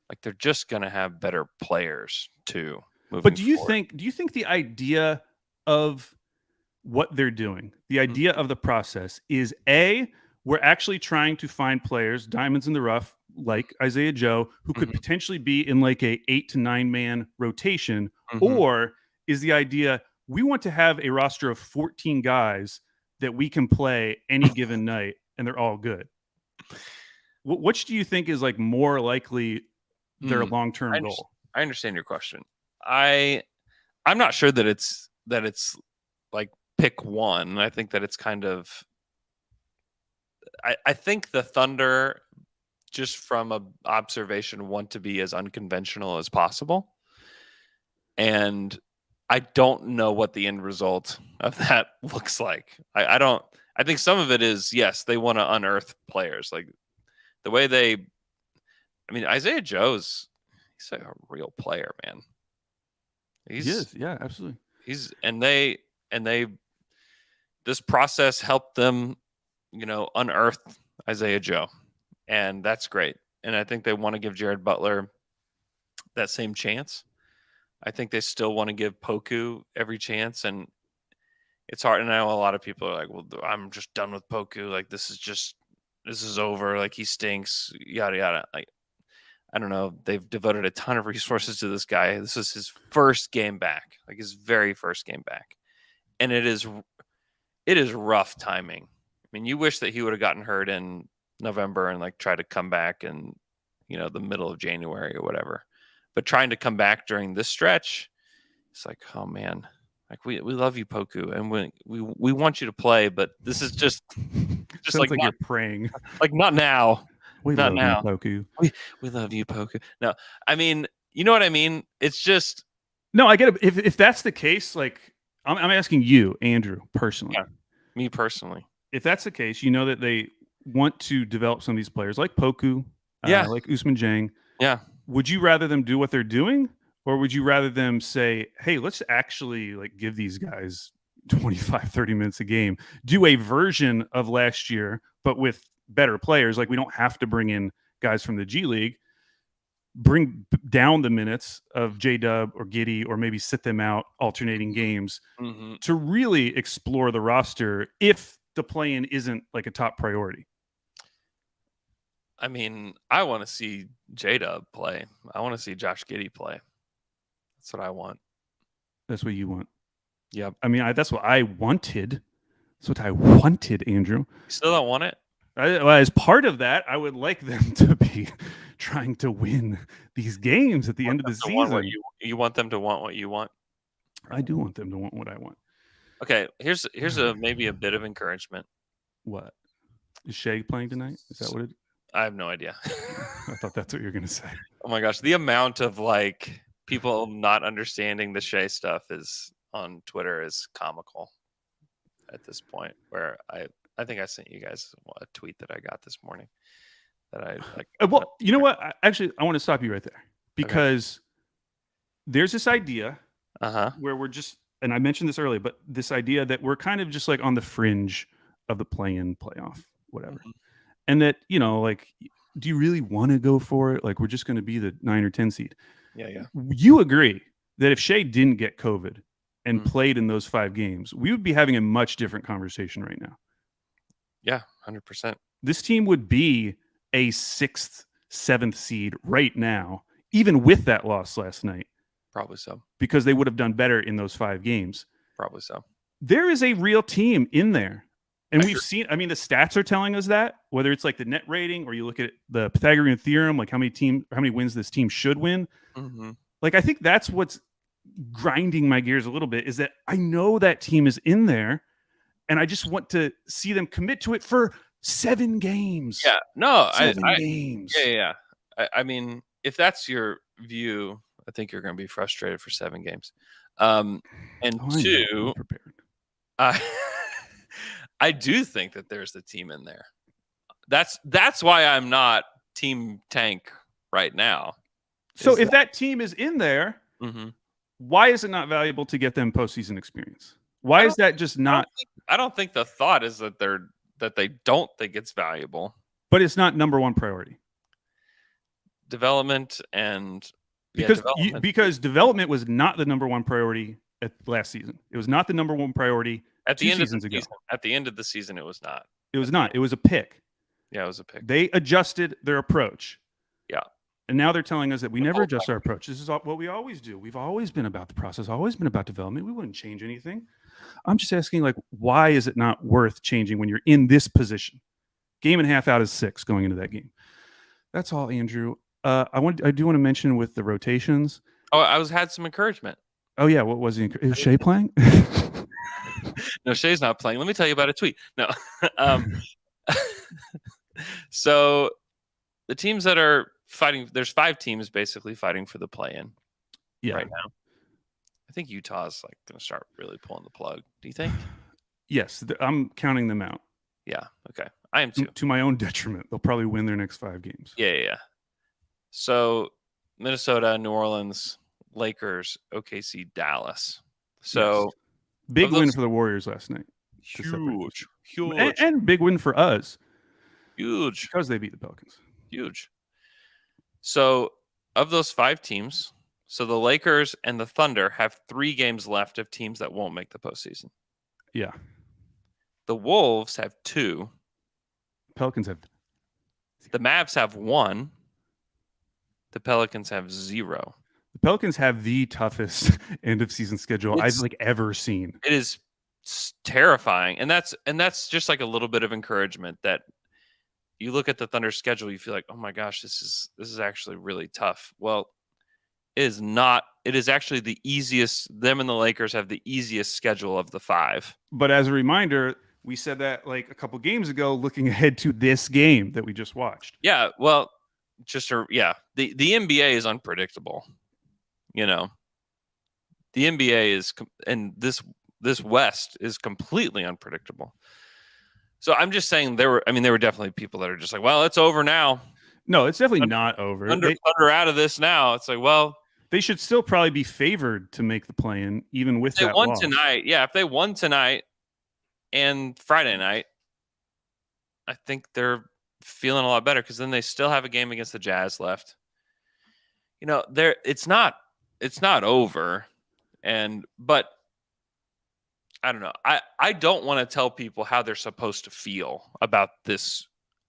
like they're just going to have better players too. But do you think the idea of what they're doing, the idea of the process is we're actually trying to find players, diamonds in the rough, like Isaiah Joe, who could potentially be in like a 8 to 9 man rotation, or is the idea we want to have a roster of 14 guys that we can play any given night and they're all good? Which do you think is like more likely their long-term goal? I understand your question. I'm not sure that it's like pick one. I think that it's kind of I think the Thunder, just from a observation, want to be as unconventional as possible. And I don't know what the end result of that looks like. I think some of it is, yes, they want to unearth players. Like the way Isaiah Joe's, he's like a real player, man. He is, yeah, absolutely. This process helped them, unearth Isaiah Joe, and that's great. And I think they want to give Jared Butler that same chance. I think they still want to give Poku every chance, and it's hard. And I know a lot of people are like, well, I'm just done with Poku. Like, this is over. Like, he stinks, yada, yada. Like, I don't know. They've devoted a ton of resources to this guy. This is his first game back, like his very first game back. And it is rough timing. I mean, you wish that he would have gotten hurt in November and like tried to come back in, the middle of January or whatever. But trying to come back during this stretch, it's like, oh man, like we love you, Poku, and we want you to play, but this is just like you're praying, like not now. We not love now. you, Poku. We love you, Poku. No, I mean, you know what I mean? It's just no. I get it. If that's the case, like I'm asking you, Andrew, personally. Yeah, me personally. If that's the case, that they want to develop some of these players like Poku, like Ousmane Dieng. Yeah. Would you rather them do what they're doing, or would you rather them say, hey, let's actually like give these guys 25, 30 minutes a game, do a version of last year, but with better players? Like, we don't have to bring in guys from the G League, bring down the minutes of J-Dub or Giddy, or maybe sit them out alternating games to really explore the roster if the play-in isn't like a top priority. I mean, I want to see J-Dub play. I want to see Josh Giddey play. That's what I want. That's what you want. Yep. I mean, that's what I wanted. That's what I wanted, Andrew. You still don't want it? As part of that, I would like them to be trying to win these games at the end of the season. You want them to want what you want? I do want them to want what I want. Okay, here's maybe a bit of encouragement. What? Is Shea playing tonight? Is that what it is? I have no idea. I thought that's what you were going to say. Oh my gosh, the amount of like people not understanding the Shea stuff is on Twitter is comical at this point. Where I think I sent you guys a tweet that I got this morning that I like. Well, you know what? I want to stop you right there because there's this idea Uh-huh. where we're just, and I mentioned this earlier, but this idea that we're kind of just like on the fringe of the play-in, playoff, whatever. Mhm. And that, like, do you really want to go for it? Like, we're just going to be the 9 or 10 seed. Yeah. You agree that if Shea didn't get COVID and Mhm. played in those 5 games, we would be having a much different conversation right now. Yeah, 100%. This team would be a 6th, 7th seed right now, even with that loss last night, Probably so. because they would have done better in those 5 games. Probably so. There is a real team in there. And I we've agree. seen, I mean, the stats are telling us that, whether it's like the net rating or you look at the Pythagorean theorem, like how many wins this team should win. Mhm. Like, I think that's what's grinding my gears a little bit, is that I know that team is in there and I just want to see them commit to it for 7 games. Yeah. No, 7 games. Yeah. I mean, if that's your view, I think you're going to be frustrated for 7 games. And Oh, I know. 2, I'm prepared. I do think that there's the team in there. That's why I'm not Team Tank right now. So Is if that team is in there, Mhm. why is it not valuable to get them postseason experience? Why is that just not? I don't think the thought is that they don't think it's valuable. But it's not number 1 priority. Development and Because development was not the number 1 priority at last season. It was not the number 1 priority. at the 2 end of the seasons ago. season, at the end of the season, it was not. It was not. It was a pick. Yeah, it was a pick. They adjusted their approach. Yeah. And now they're telling us that we The never whole adjust our approach. This is what we always do. We've always been about the process, always been about development. We wouldn't change anything. I'm just asking, like, why is it not worth changing when you're in this position? Game and a half out of 6 going into that game. That's all, Andrew. I do want to mention with the rotations. Oh, I had some encouragement. Oh yeah, what was he? Is Shea playing? No, Shea's not playing. Let me tell you about a tweet. No. So the teams that are fighting, there's 5 teams basically fighting for the play-in Yeah. right now. I think Utah's like going to start really pulling the plug. Do you think? Yes, I'm counting them out Yeah. Okay. I am too. to my own detriment. They'll probably win their next 5 games. Yeah. So Minnesota, New Orleans, Lakers, OKC, Dallas. So Yes. Big of win those- for the Warriors last night. to separate. huge, And big win for us huge. because they beat the Pelicans. Huge. So, of those 5 teams, so the Lakers and the Thunder have 3 games left of teams that won't make the postseason. Yeah. The Wolves have 2. Pelicans have The Mavs have 1. The Pelicans have 0. the Pelicans have the toughest end of season schedule It's- I've ever seen. It is terrifying, and that's just like a little bit of encouragement that you look at the Thunder schedule, you feel like, oh my gosh, this is actually really tough. Well, it is not. It is actually the easiest. Them and the Lakers have the easiest schedule of the 5. But as a reminder, we said that like a couple games ago, looking ahead to this game that we just watched. Yeah, well, the NBA is unpredictable. The NBA is, and this West is completely unpredictable. So I'm just saying there were definitely people that are just like, well, it's over now. No, it's definitely not over. Thunder out of this now. It's like, well, They should still probably be favored to make the play-in, even with if they that won loss. tonight. Yeah, if they won tonight and Friday night, I think they're feeling a lot better because then they still have a game against the Jazz left. It's not over, but I don't know. I don't want to tell people how they're supposed to feel about this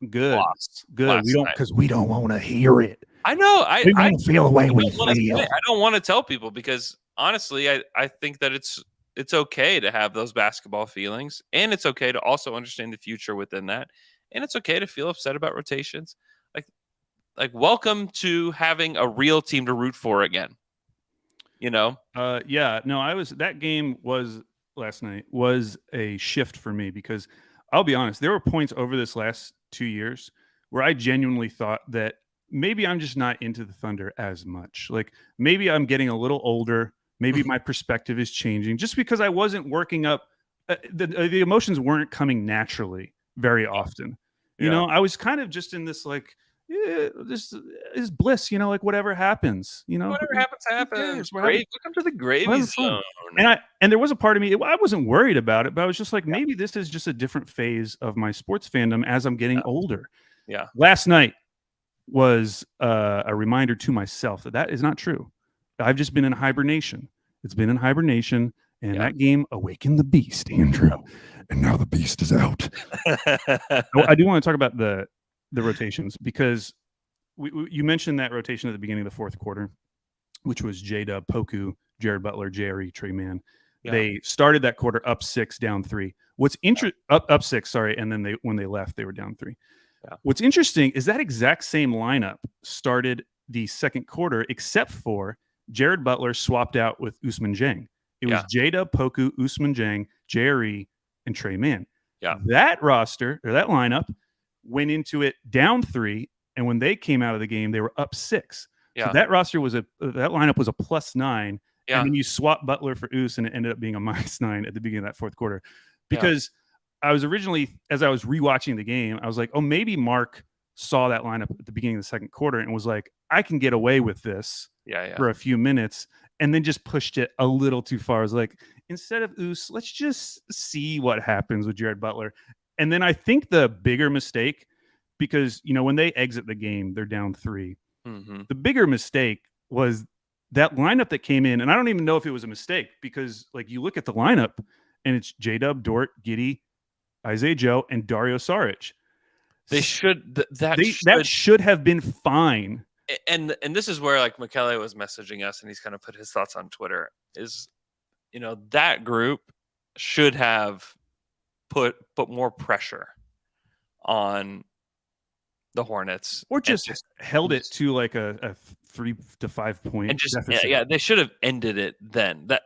Good, loss. good. last We don't night. because we don't want to hear it. I know. We don't feel the way we I don't want to tell people because honestly, I think that it's okay to have those basketball feelings, and it's okay to also understand the future within that, and it's okay to feel upset about rotations. Like welcome to having a real team to root for again. Yeah. No, that game was last night was a shift for me because I'll be honest, there were points over this last 2 years where I genuinely thought that maybe I'm just not into the Thunder as much. Like maybe I'm getting a little older. Maybe my perspective is changing just because I wasn't working up. The emotions weren't coming naturally very often. You know, I was kind of just in this like, this is bliss, like whatever happens, Whatever happens, happens. cares? We're having- Welcome to the gravy having fun. zone. And there was a part of me, I wasn't worried about it, but I was just like, Yeah. maybe this is just a different phase of my sports fandom as I'm getting older. Yeah. Last night was a reminder to myself that is not true. I've just been in hibernation. It's been in hibernation, and Yeah. that game awakened the beast, Andrew. And now the beast is out. I do want to talk about the rotations because you mentioned that rotation at the beginning of the fourth quarter, which was J-Dub, Poku, Jared Butler, Jerry, Trey Mann. Yeah. They started that quarter up 6, down 3. What's up 6, sorry, and then when they left, they were down 3. Yeah. What's interesting is that exact same lineup started the second quarter, except for Jared Butler swapped out with Usman Jang. It was J-Dub, Poku, Usman Jang, Jerry, and Trey Mann. Yeah. That roster or that lineup went into it down 3, and when they came out of the game, they were up 6. Yeah. So that roster was that lineup was a +9. Yeah. And then you swap Butler for Us, and it ended up being a -9 at the beginning of that fourth quarter. Because I was originally, as I was rewatching the game, I was like, oh, maybe Mark saw that lineup at the beginning of the second quarter and was like, I can get away with this for a few minutes, and then just pushed it a little too far. I was like, instead of Us, let's just see what happens with Jared Butler. And then I think the bigger mistake, because, when they exit the game, they're down 3. Mm-hmm. The bigger mistake was that lineup that came in, and I don't even know if it was a mistake because, you look at the lineup, and it's J-Dub, Dort, Giddey, Isaiah Joe, and Dario Saric. They should That should have been fine. And this is where Michele was messaging us, and he's kind of put his thoughts on Twitter. Is that group should have put more pressure on the Hornets, Or just held it to a 3 to 5 point and just deficit. they should have ended it then. That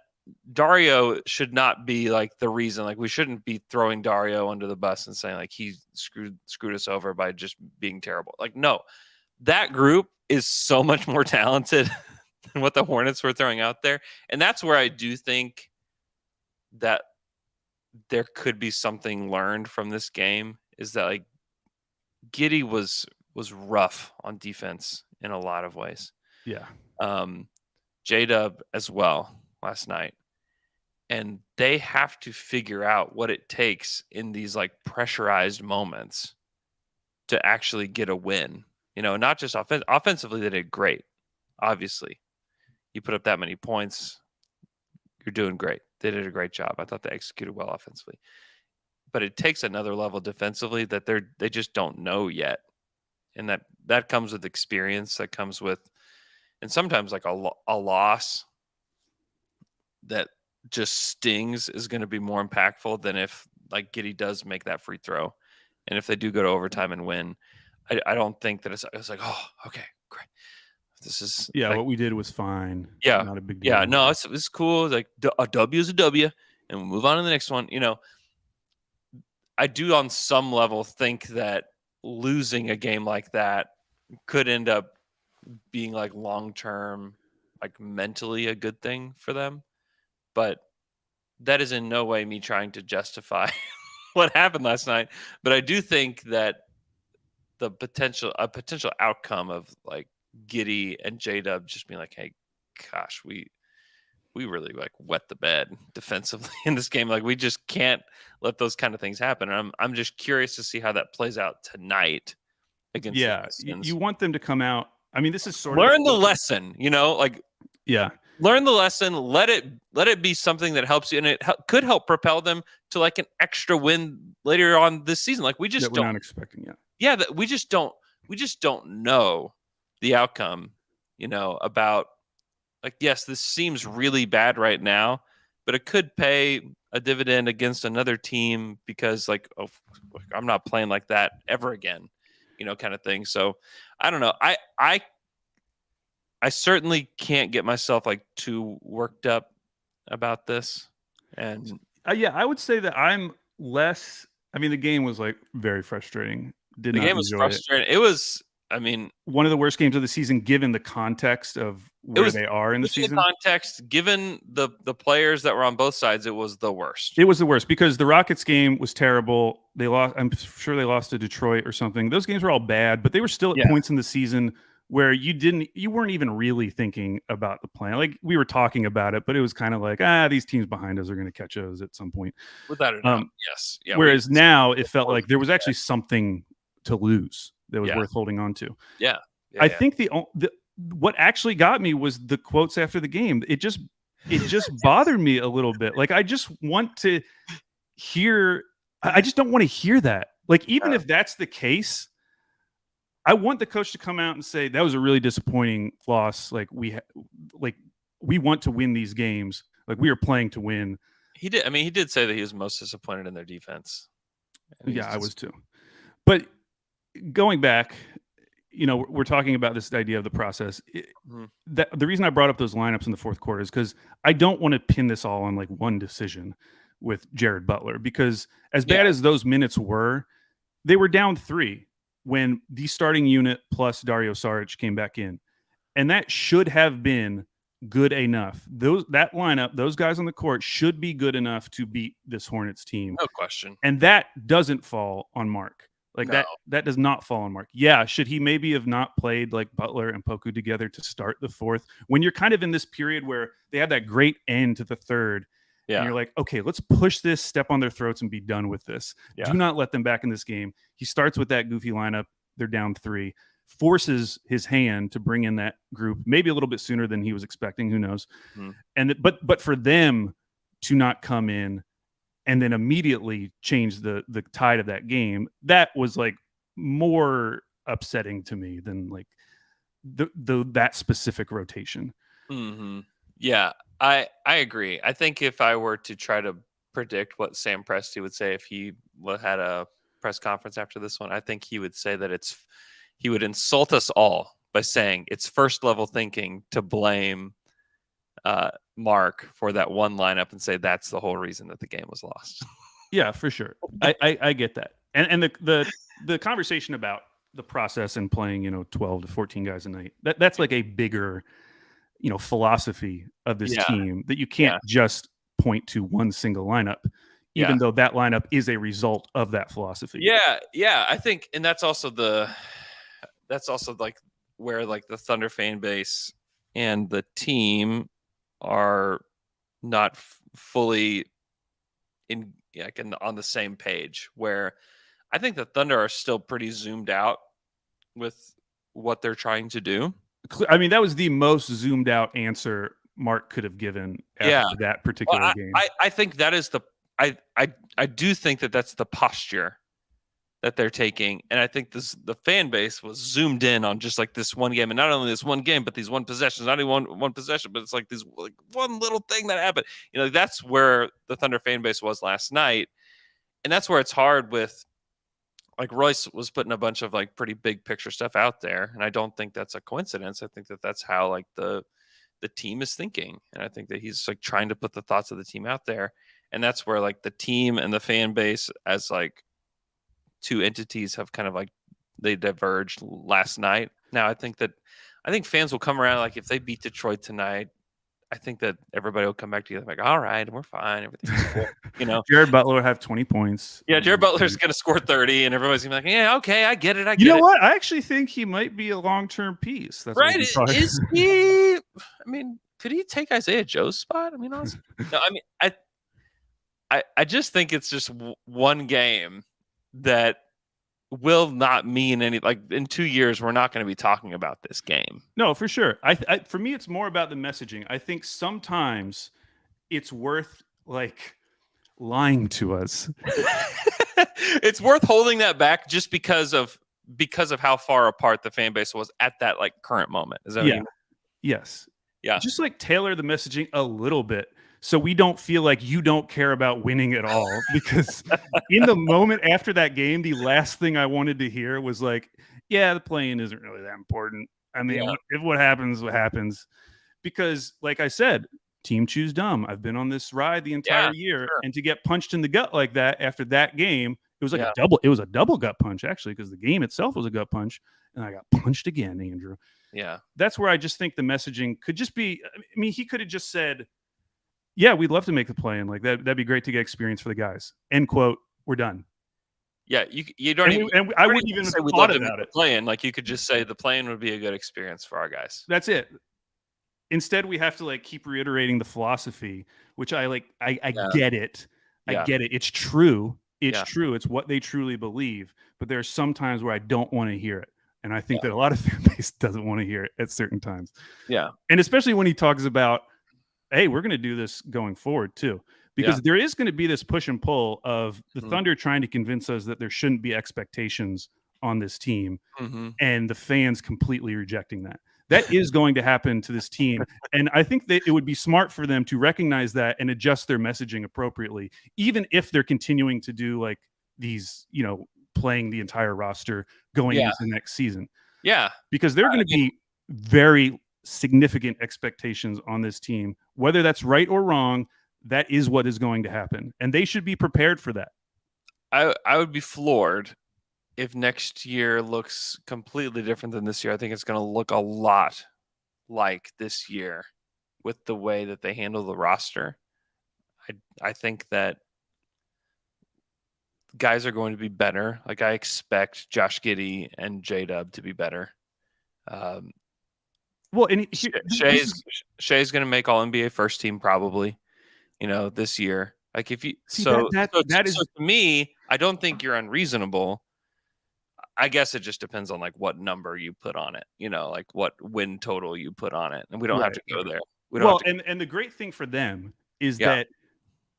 Dario should not be the reason. We shouldn't be throwing Dario under the bus and saying he screwed us over by just being terrible. No, that group is so much more talented than what the Hornets were throwing out there, and that's where I do think that there could be something learned from this game. Is that Giddey was rough on defense in a lot of ways. Yeah. J-Dub as well last night. And they have to figure out what it takes in these pressurized moments to actually get a win. Not just offensively, they did great. Obviously, you put up that many points, you're doing great. They did a great job. I thought they executed well offensively. But it takes another level defensively that they just don't know yet. And that comes with experience, that comes with, and sometimes a loss that just stings is going to be more impactful than if Giddey does make that free throw. And if they do go to overtime and win, I don't think that it's oh, okay, great. This is what we did was fine. Yeah. Not a big deal. Yeah, no, it's cool. A W is a W, and we'll move on to the next one. I do on some level think that losing a game like that could end up being long-term, mentally a good thing for them. But that is in no way me trying to justify what happened last night. But I do think that a potential outcome of Giddey and J-Dub just being hey, gosh, we really wet the bed defensively in this game. We just can't let those kind of things happen. And I'm just curious to see how that plays out tonight against the Pistons. You want them to come out. I mean, this is sort learn of the lesson, yeah. Learn the lesson. Let it be something that helps you, and it could help propel them to an extra win later on this season. We just we're not expecting yet. Yeah, we just don't know the outcome. About yes, this seems really bad right now, but it could pay a dividend against another team because I'm not playing like that ever again, kind of thing. So I don't know. I certainly can't get myself too worked up about this. And I would say that I'm less. I mean, the game was very frustrating. The game was frustrating. It was I mean, one of the worst games of the season, given the context of where they are in the given season. context, given the players that were on both sides, it was the worst. It was the worst because the Rockets game was terrible. They lost. I'm sure they lost to Detroit or something. Those games were all bad, but they were still at points in the season where you weren't even really thinking about the plan. Like we were talking about it, but it was kind of like, these teams behind us are going to catch us at some point. Without a doubt, yes. Yeah. Whereas now it felt like there was actually something to lose that was Yeah. worth holding on to. Yeah. I think what actually got me was the quotes after the game. It just bothered me a little bit. Like I just want to hear. I just don't want to hear that. Like even if that's the case, I want the coach to come out and say that was a really disappointing loss. Like we want to win these games. Like we are playing to win. He did. I mean, he did say that he was most disappointed in their defense. Yeah, I was too. But going back, we're talking about this idea of the process. The reason I brought up those lineups in the fourth quarter is because I don't want to pin this all on like one decision with Jared Butler, because as bad as those minutes were, they were down 3 when the starting unit plus Dario Saric came back in. And that should have been good enough. That lineup, those guys on the court should be good enough to beat this Hornets team. No question. And that doesn't fall on Mark. Like No. that does not fall on Mark. Yeah, should he maybe have not played like Butler and Poku together to start the fourth? When you're kind of in this period where they had that great end to the third, and you're like, okay, let's push this, step on their throats, and be done with this. Yeah. Do not let them back in this game. He starts with that goofy lineup. They're down 3. Forces his hand to bring in that group, maybe a little bit sooner than he was expecting. Who knows? But for them to not come in and then immediately change the tide of that game, that was like more upsetting to me than like that specific rotation. Mm-hmm. Yeah, I agree. I think if I were to try to predict what Sam Presti would say if he had a press conference after this one, I think he would say that he would insult us all by saying it's first level thinking to blame Mark for that one lineup and say that's the whole reason that the game was lost. Yeah, for sure. I get that. And the conversation about the process and playing, 12 to 14 guys a night, that's like a bigger, philosophy of this team that you can't just point to one single lineup, even though that lineup is a result of that philosophy. Yeah. I think, and that's also like where like the Thunder fan base and the team are not fully on the same page, where I think the Thunder are still pretty zoomed out with what they're trying to do. I mean, that was the most zoomed out answer Mark could have given after that particular game. I think that is I do think that that's the posture that they're taking, and I think the fan base was zoomed in on just like this one game, and not only this one game, but these one possessions. Not even one possession, but it's like this like one little thing that happened. That's where the Thunder fan base was last night, and that's where it's hard with. Like Royce was putting a bunch of like pretty big picture stuff out there, and I don't think that's a coincidence. I think that that's how like the team is thinking, and I think that he's like trying to put the thoughts of the team out there, and that's where like the team and the fan base as like two entities have kind of like they diverged last night. Now I think fans will come around, like if they beat Detroit tonight, I think that everybody will come back together like, all right, we're fine, everything's cool. Jared Butler will have 20 points. Yeah, Jared Butler's going to score 30, and everybody's going to be like, yeah, okay, I get it. You know what? I actually think he might be a long-term piece. That's right. Is he? I mean, could he take Isaiah Joe's spot? I mean, honestly, no. I mean, I just think it's just one game that will not mean any. Like in 2 years, we're not going to be talking about this game. No, for sure. For me, it's more about the messaging. I think sometimes it's worth like lying to us. It's worth holding that back just because of how far apart the fan base was at that like current moment. Is that what you mean? Yes. Yeah. Just like tailor the messaging a little bit so we don't feel like you don't care about winning at all. Because in the moment after that game, the last thing I wanted to hear was like, yeah, the play-in isn't really that important. I mean, if what happens, what happens. Because like I said, team choose dumb. I've been on this ride the entire year. Sure. And to get punched in the gut like that after that game, it was like Yeah. it was a double gut punch actually, because the game itself was a gut punch, and I got punched again, Andrew. Yeah. That's where I just think the messaging could just be. I mean, he could have just said, "Yeah, we'd love to make the play in. Like that'd be great to get experience for the guys." End quote. We're done. Yeah. You don't even. I wouldn't even say have we'd thought love to make about the it. play-in. Like you could just say the play-in would be a good experience for our guys. That's it. Instead, we have to like keep reiterating the philosophy, which I like. I Yeah. get it. Yeah. I get it. It's true. It's Yeah. true. It's what they truly believe. But there are some times where I don't want to hear it, and I think that a lot of fan base doesn't want to hear it at certain times. Yeah. And especially when he talks about, hey, we're going to do this going forward too, because there is going to be this push and pull of the Mhm. Thunder trying to convince us that there shouldn't be expectations on this team, Mm-hmm. and the fans completely rejecting that. That is going to happen to this team. And I think that it would be smart for them to recognize that and adjust their messaging appropriately, even if they're continuing to do like these, playing the entire roster going Yeah. into next season, Yeah. because there are going to be very significant expectations on this team. Whether that's right or wrong, that is what is going to happen. And they should be prepared for that. I would be floored if next year looks completely different than this year. I think it's going to look a lot like this year with the way that they handle the roster. I think that guys are going to be better. Like I expect Josh Giddey and J-Dub to be better. Well, and Shea's going to make All NBA first team probably, this year. Like if you See, so that is to me, I don't think you're unreasonable. I guess it just depends on like what number you put on it, like what win total you put on it, and we don't have to go there. We don't. Well, have to, and the great thing for them is Yeah. that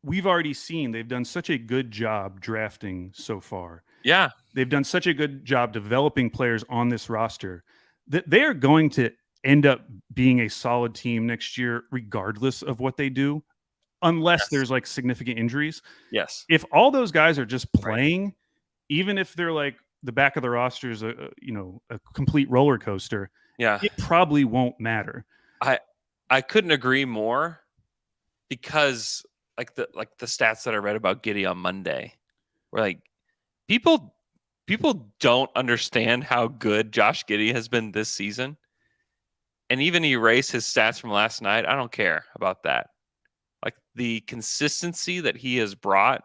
we've already seen they've done such a good job drafting so far. yeah, They've done such a good job developing players on this roster that they are going to end up being a solid team next year, regardless of what they do, unless Yes. there's like significant injuries. yes, If all those guys are just playing, even if they're like the back of the roster is a complete roller coaster, yeah. it probably won't matter. I couldn't agree more because like the stats that I read about Giddey on Monday were like people don't understand how good Josh Giddey has been this season, and even erase his stats from last night. I don't care about that. Like the consistency that he has brought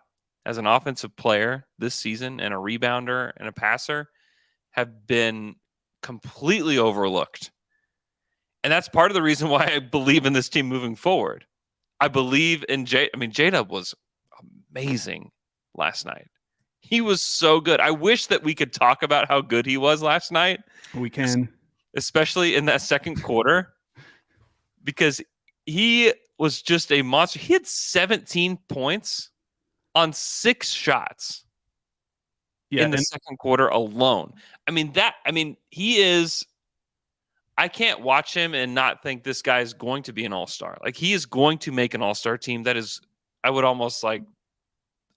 as an offensive player this season and a rebounder and a passer have been completely overlooked. And that's part of the reason why I believe in this team moving forward. I believe in J-Dub was amazing last night. He was so good. I wish that we could talk about how good he was last night, We can. especially in that second quarter, because he was just a monster. He had 17 points on 6 shots in the second quarter alone. He is. I can't watch him and not think this guy is going to be an all-star. Like he is going to make an all-star team. That is, I would almost like,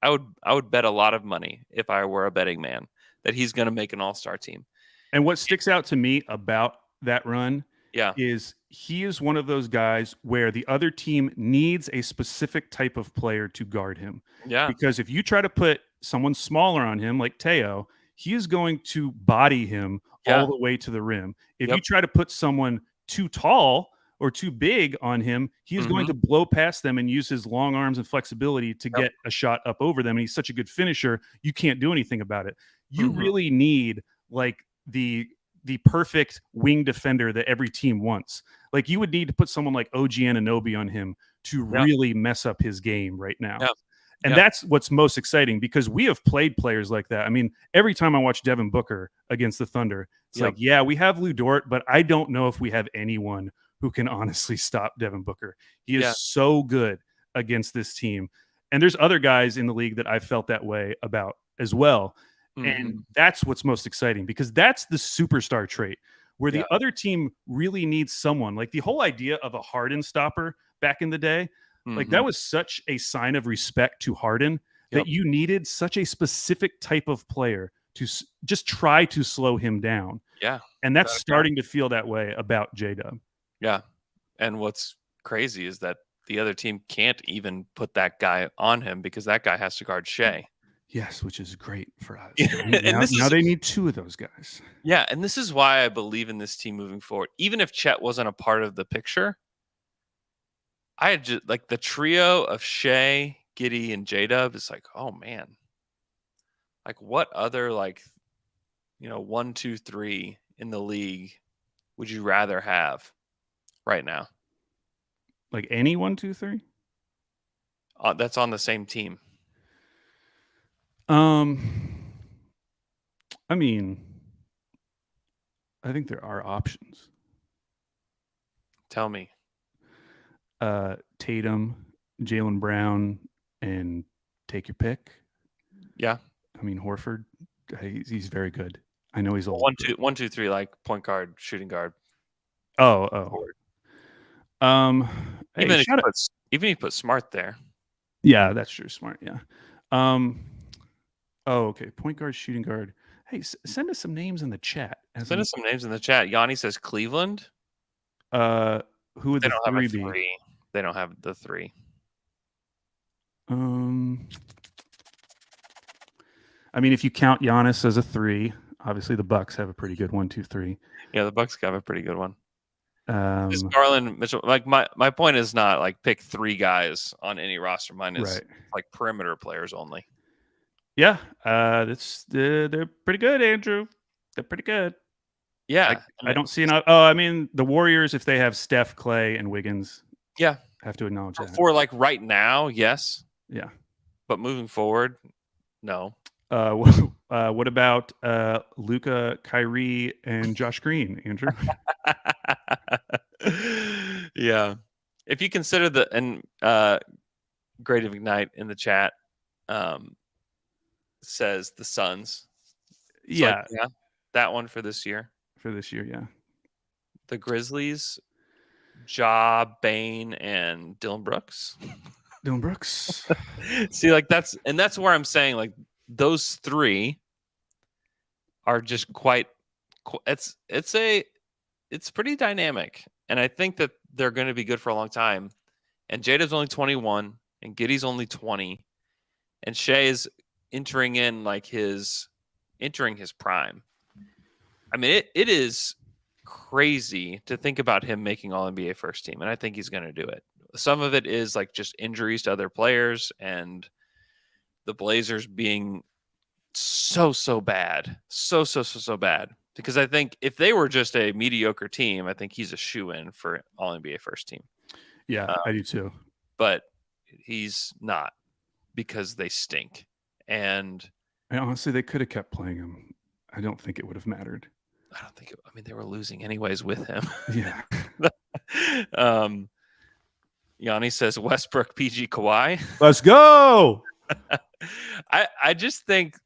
I would bet a lot of money if I were a betting man that he's going to make an all-star team. And what sticks out to me about that run Yeah. is he is one of those guys where the other team needs a specific type of player to guard him. Yeah. Because if you try to put someone smaller on him, like Teo, he is going to body him all the way to the rim. If you try to put someone too tall or too big on him, he is going to blow past them and use his long arms and flexibility to get a shot up over them. And he's such a good finisher, you can't do anything about it. You really need like the perfect wing defender that every team wants. Like you would need to put someone like OG Anunoby on him to really mess up his game right now. Yeah. And that's what's most exciting because we have played players like that. I mean, every time I watch Devin Booker against the Thunder, it's like, yeah, we have Lou Dort, but I don't know if we have anyone who can honestly stop Devin Booker. He is so good against this team. And there's other guys in the league that I felt that way about as well. And that's what's most exciting because that's the superstar trait where the other team really needs someone. Like the whole idea of a Harden stopper back in the day, like that was such a sign of respect to Harden that you needed such a specific type of player to just try to slow him down. Yeah. And that's starting to feel that way about J-Dub. Yeah. And what's crazy is that the other team can't even put that guy on him because that guy has to guard Shea. Yes, which is great for us. Yeah, and this Now is- they need 2 of those guys. Yeah, and this is why I believe in this team moving forward. Even if Chet wasn't a part of the picture, I had just like the trio of Shea, Giddy, and J-Dub is like, oh man. Like what other 1, 2, 3 in the league would you rather have right now? Like any 1, 2, 3? That's on the same team. I mean, I think there are options. Tell me. Tatum, Jaylen Brown, and take your pick. Yeah. I mean, Horford, he's very good. I know he's old. 1, 2, 3, like point guard, shooting guard. Oh. Hey, Even if shout out- you put Smart there. Yeah, that's true. Smart. Yeah. Okay. Point guard, shooting guard. Hey, send us some names in the chat. Send us some names in the chat. Yanni says Cleveland. Who would They the don't have 3 a be? 3. They don't have the 3. I mean, if you count Giannis as a 3, obviously the Bucks have a pretty good 1, 2, 3. Yeah, the Bucks have a pretty good one. Is Garland, Mitchell? Like my point is not like pick 3 guys on any roster. Mine is Right. like perimeter players only. Yeah, they're pretty good, Andrew. They're pretty good. Yeah, I don't see enough. Oh, I mean, the Warriors, if they have Steph, Clay, and Wiggins, Yeah, have to acknowledge that. for like right now, yes, Yeah. but moving forward, no. What about Luka, Kyrie, and Josh Green, Andrew? Yeah, if you consider Great of Ignite in the chat says the Suns. It's Yeah, like, yeah, that one for this year. for this year, yeah. The Grizzlies, Ja, Bane, and Dylan Brooks. Dylan Brooks. See, like that's where I'm saying like those 3 are just quite. It's pretty dynamic, and I think that they're going to be good for a long time. And Jada's only 21, and Giddy's only 20, and Shea is entering his prime. I mean, it is crazy to think about him making All NBA first team, and I think he's going to do it. Some of it is like just injuries to other players and the Blazers being so bad, so bad. Because I think if they were just a mediocre team, I think he's a shoo-in for All NBA first team. Yeah, I do too. But he's not because they stink. And Honestly, they could have kept playing him. I don't think it would have mattered. I don't think they were losing anyways with him. Yeah. Yanni says Westbrook, PG, Kawhi. Let's go. I just think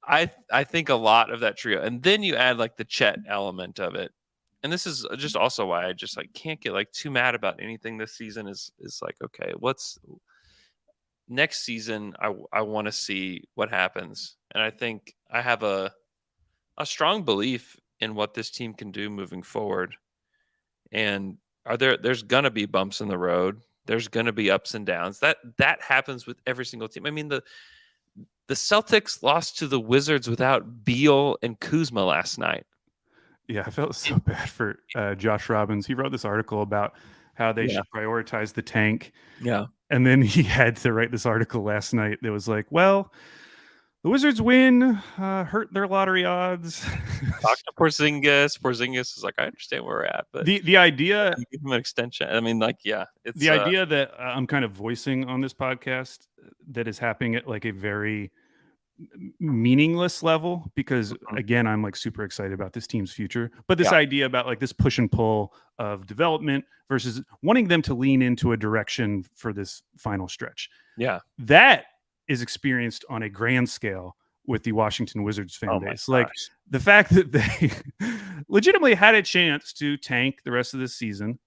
I think a lot of that trio, and then you add like the Chet element of it, and this is just also why I just like can't get like too mad about anything this season. Is like, okay, what's next season? I want to see what happens, and I think I have a strong belief in what this team can do moving forward. And there's gonna be bumps in the road. There's gonna be ups and downs. That happens with every single team. I mean, the Celtics lost to the Wizards without Beal and Kuzma last night. Yeah, I felt so bad for Josh Robbins. He wrote this article about how they should prioritize the tank. Yeah. And then he had to write this article last night that was like, well, the Wizards win, hurt their lottery odds. Talk to Porzingis. Porzingis is like, I understand where we're at, but the idea, you give him an extension. I mean, like, yeah, it's the idea that I'm kind of voicing on this podcast that is happening at like a very meaningless level, because again, I'm like super excited about this team's future, but this idea about like this push and pull of development versus wanting them to lean into a direction for this final stretch. Yeah. That is experienced on a grand scale with the Washington Wizards fan base. Like the fact that they legitimately had a chance to tank the rest of this season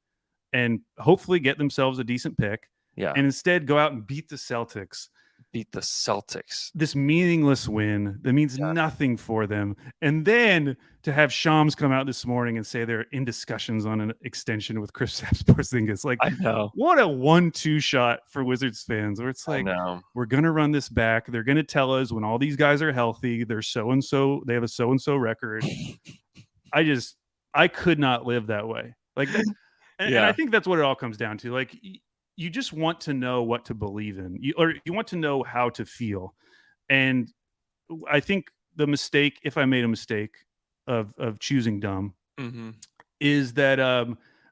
and hopefully get themselves a decent pick. Yeah. And instead go out and beat the Celtics. beat the Celtics. This meaningless win that means nothing for them. And then to have Shams come out this morning and say they're in discussions on an extension with Kristaps Porzingis. Like, I know. what a 1-2 shot for Wizards fans, where it's like, know. we're going to run this back. They're going to tell us when all these guys are healthy, they're so-and-so, they have a so-and-so record. I could not live that way. Like, and I think that's what it all comes down to. Like, you just want to know what to believe in, or you want to know how to feel. And I think the mistake, if I made a mistake of choosing dumb, is that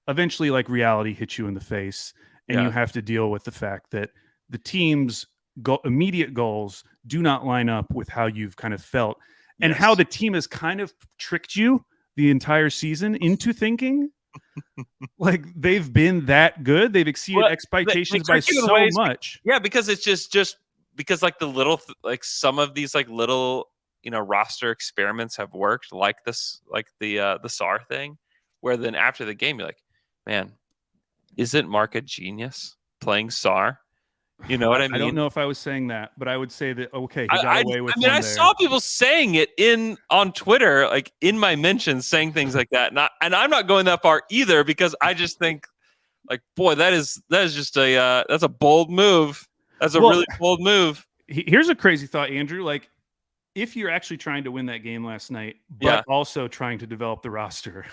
eventually, like, reality hits you in the face, and you have to deal with the fact that the team's immediate goals do not line up with how you've kind of felt, and how the team has kind of tricked you the entire season into thinking like they've been that good. They've exceeded expectations by so much. Yeah, because it's just because like the little like some of these like little roster experiments have worked, like this, like the Sarr thing, where then after the game you're like, man, isn't Mark a genius playing Sarr? You know what I mean? I don't know if I was saying that, but I would say that okay, he got away with. I mean, I saw people saying it on Twitter, like in my mentions, saying things like that. And I'm not going that far either, because I just think, like, boy, that is just that's a bold move. That's a really bold move. Here's a crazy thought, Andrew. Like, if you're actually trying to win that game last night, but also trying to develop the roster,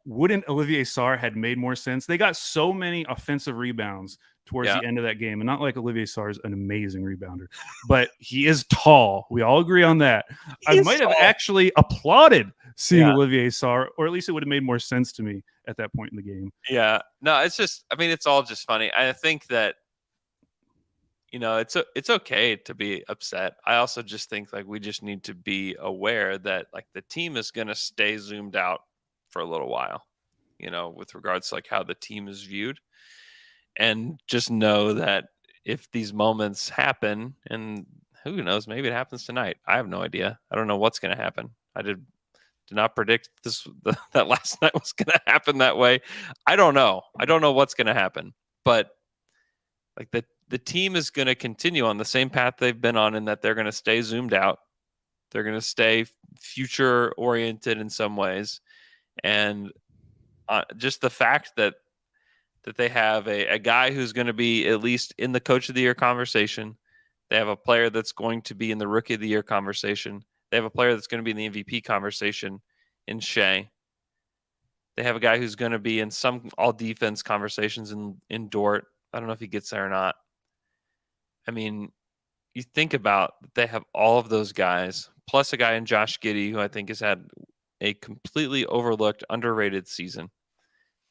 wouldn't Olivier Sarr had made more sense? They got so many offensive rebounds towards the end of that game. And not like Olivier Sarr is an amazing rebounder, but he is tall. We all agree on that. I might have actually applauded seeing Olivier Sarr, or at least it would have made more sense to me at that point in the game. Yeah. No, it's just, I mean, it's all just funny. I think that, it's okay to be upset. I also just think like we just need to be aware that like the team is going to stay zoomed out for a little while, with regards to like how the team is viewed. And just know that if these moments happen, and who knows, maybe it happens tonight. I have no idea. I don't know what's going to happen. I did not predict that last night was going to happen that way. I don't know. I don't know what's going to happen. But like the team is going to continue on the same path they've been on, in that they're going to stay zoomed out. They're going to stay future oriented in some ways. And just the fact that they have a guy who's going to be at least in the Coach of the Year conversation. They have a player that's going to be in the Rookie of the Year conversation. They have a player that's going to be in the MVP conversation in Shea. They have a guy who's going to be in some all-defense conversations in Dort. I don't know if he gets there or not. I mean, you think about, they have all of those guys, plus a guy in Josh Giddey, who I think has had a completely overlooked, underrated season.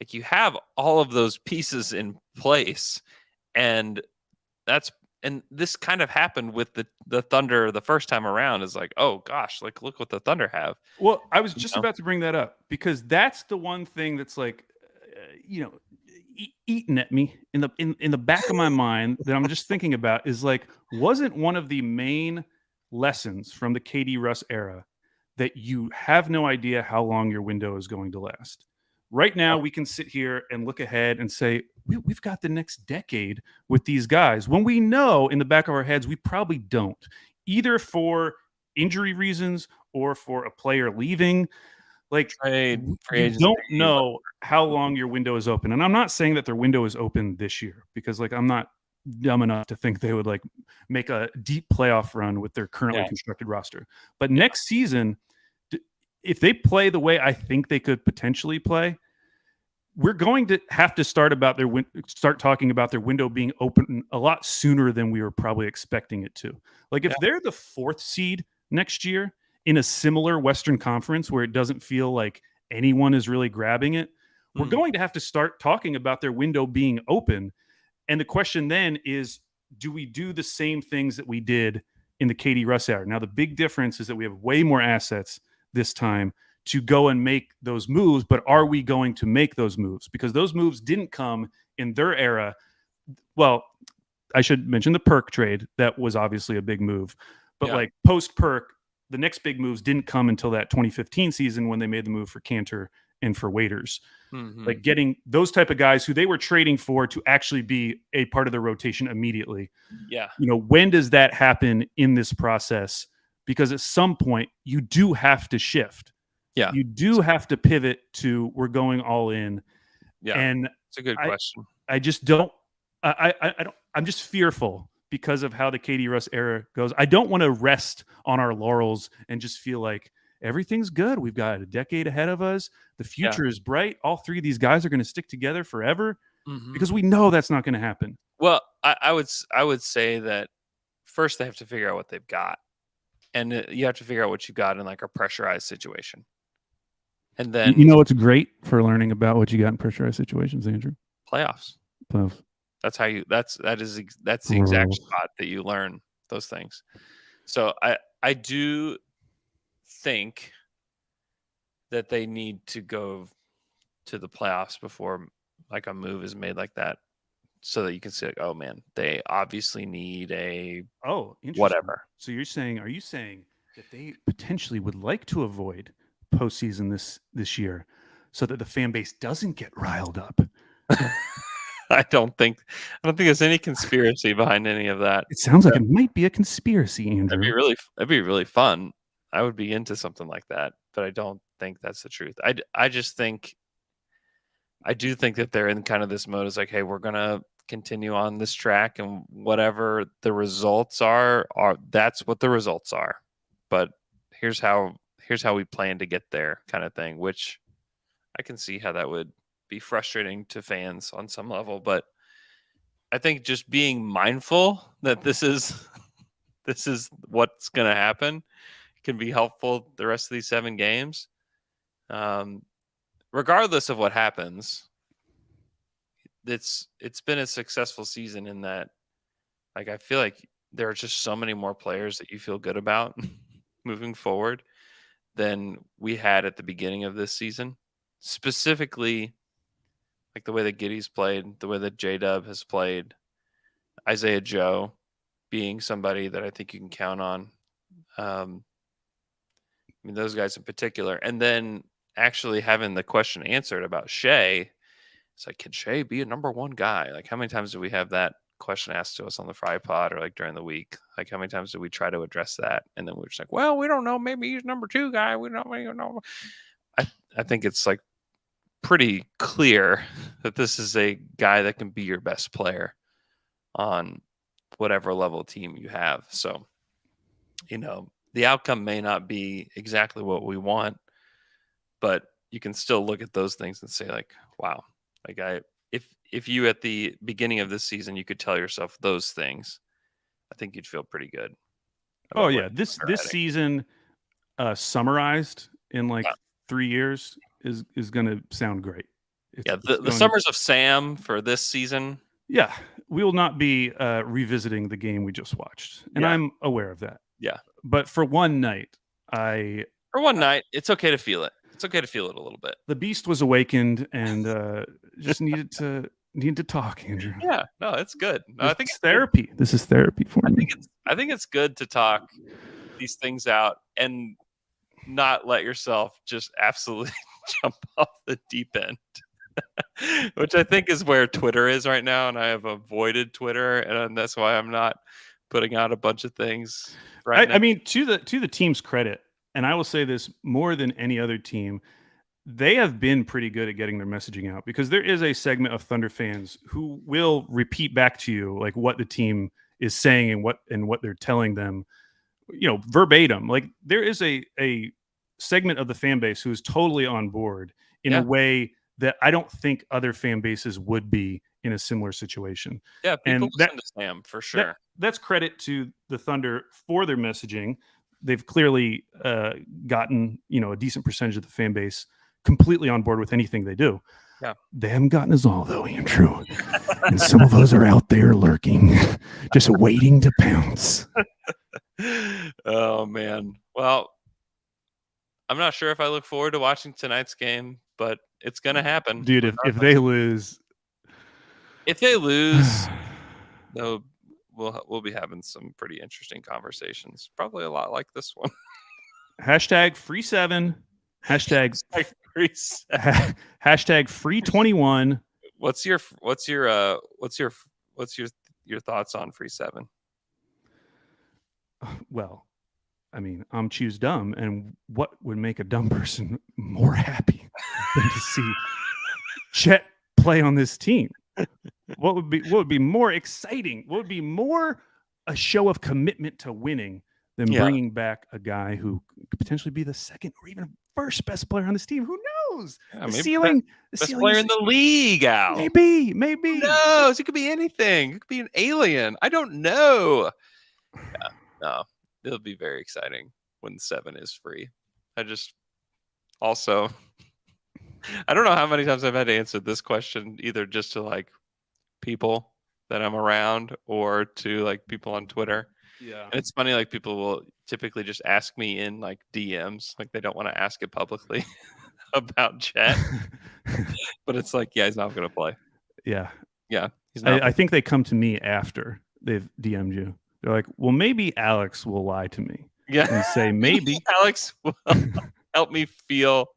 Like, you have all of those pieces in place, and this kind of happened with the Thunder the first time around. Is like, oh gosh, like look what the Thunder have. Well, I was just about to bring that up, because that's the one thing that's like, eating at me in the back of my mind that I'm just thinking about is like, wasn't one of the main lessons from the KD Russ era that you have no idea how long your window is going to last? Right now, we can sit here and look ahead and say, we've got the next decade with these guys, when we know in the back of our heads we probably don't, either for injury reasons or for a player leaving. Like, you don't know how long your window is open. And I'm not saying that their window is open this year, because like I'm not dumb enough to think they would like make a deep playoff run with their currently constructed roster. But next season, if they play the way I think they could potentially play, we're going to have to start talking about their window being open a lot sooner than we were probably expecting it to. Like, if they're the 4th seed next year in a similar Western Conference where it doesn't feel like anyone is really grabbing it, we're going to have to start talking about their window being open. And the question then is, do we do the same things that we did in the KD Russ era? Now, the big difference is that we have way more assets this time to go and make those moves, but are we going to make those moves? Because those moves didn't come in their era. Well, I should mention the Perk trade. That was obviously a big move. But like post Perk, the next big moves didn't come until that 2015 season when they made the move for Cantor and for waiters. Mhm. Like getting those type of guys who they were trading for to actually be a part of the rotation immediately. Yeah. When does that happen in this process? Because at some point you do have to shift. Yeah. You do have to pivot to we're going all in. Yeah. And It's a good question. I just don't I'm just fearful because of how the Katie Russ era goes. I don't want to rest on our laurels and just feel like everything's good. We've got a decade ahead of us. The future is bright. All three of these guys are going to stick together forever Mhm. because we know that's not going to happen. Well, I would say that first they have to figure out what they've got, and you have to figure out what you got in like a pressurized situation, and then What's great for learning about what you got in pressurized situations, Andrew? playoffs. Playoffs. That's how you. That's the exact Rules. spot that you learn those things. So I do think that they need to go to the playoffs before like a move is made like that, so that you can say, like, oh man, they obviously need a Oh, interesting. whatever. So are you saying that they potentially would like to avoid postseason this year so that the fan base doesn't get riled up? I don't think there's any conspiracy behind any of that. It sounds like it might be a conspiracy, Andrew. That'd be really fun. I would be into something like that, but I don't think that's the truth. I just think I do think that they're in kind of this mode is like, hey, we're gonna continue on this track, and whatever the results are that's what the results are. But here's how we plan to get there, kind of thing. Which I can see how that would be frustrating to fans on some level, but I think just being mindful that this is what's going to happen can be helpful the rest of these 7 games. Regardless of what happens, it's been a successful season in that, like, I feel like there are just so many more players that you feel good about moving forward than we had at the beginning of this season. Specifically, like the way that Giddey's played, the way that J-Dub has played, Isaiah Joe being somebody that I think you can count on. I mean, those guys in particular. And then actually having the question answered about Shea. It's like, can Shea be a number 1 guy? Like, how many times do we have that question asked to us on the Fry Pod or like during the week? Like, how many times do we try to address that? And then we're just like, well, we don't know. Maybe he's number 2 guy. We don't know. I think it's like pretty clear that this is a guy that can be your best player on whatever level team you have. So, the outcome may not be exactly what we want, but you can still look at those things and say, like, wow, like if you at the beginning of this season you could tell yourself those things, I think you'd feel pretty good. Oh yeah, this season summarized in like 3 years is going to sound great. The Summers of Sam for this season. Yeah, we will not be revisiting the game we just watched, and I'm aware of that. Yeah, but for one night, it's okay to feel it. It's okay to feel it a little bit. The beast was awakened and just needed to talk, Andrew. Yeah, no, it's good. No, I think it's therapy. This is therapy for me. I think it's good to talk these things out and not let yourself just absolutely jump off the deep end, which I think is where Twitter is right now. And I have avoided Twitter, and that's why I'm not putting out a bunch of things. I mean, to the team's credit, and I will say this more than any other team, they have been pretty good at getting their messaging out, because there is a segment of Thunder fans who will repeat back to you like what the team is saying and what they're telling them, verbatim. Like, there is a segment of the fan base who is totally on board in a way that I don't think other fan bases would be in a similar situation. Yeah, people listen to Sam for sure. That's credit to the Thunder for their messaging. They've clearly gotten a decent percentage of the fan base completely on board with anything they do. Yeah, they haven't gotten us all though, Andrew. And some of us are out there lurking, just waiting to pounce. Oh man. Well, I'm not sure if I look forward to watching tonight's game, but it's gonna happen, dude. If they lose, we'll be having some pretty interesting conversations. Probably a lot like this one. #free7. Free 7. Hashtag free 21. What's your thoughts on free 7? Well, I mean, I'm choose dumb, and what would make a dumb person more happy than to see Chet play on this team? What would be more exciting? What would be more a show of commitment to winning than bringing back a guy who could potentially be the second or even first best player on this team? Who knows? Yeah, The maybe ceiling, best player in the league, Al. maybe. Who knows? It could be anything. It could be an alien. I don't know. Yeah, no, it'll be very exciting when 7 is free. I just also I don't know how many times I've had to answer this question, either just to like people that I'm around or to like people on Twitter. Yeah. And it's funny, like people will typically just ask me in like DMs, like they don't want to ask it publicly about Chet. But it's like, yeah, he's not going to play. Yeah. Yeah, he's not. I think they come to me after they've DM'd you. They're like, well, maybe Alex will lie to me Yeah, and say maybe. Alex will help me feel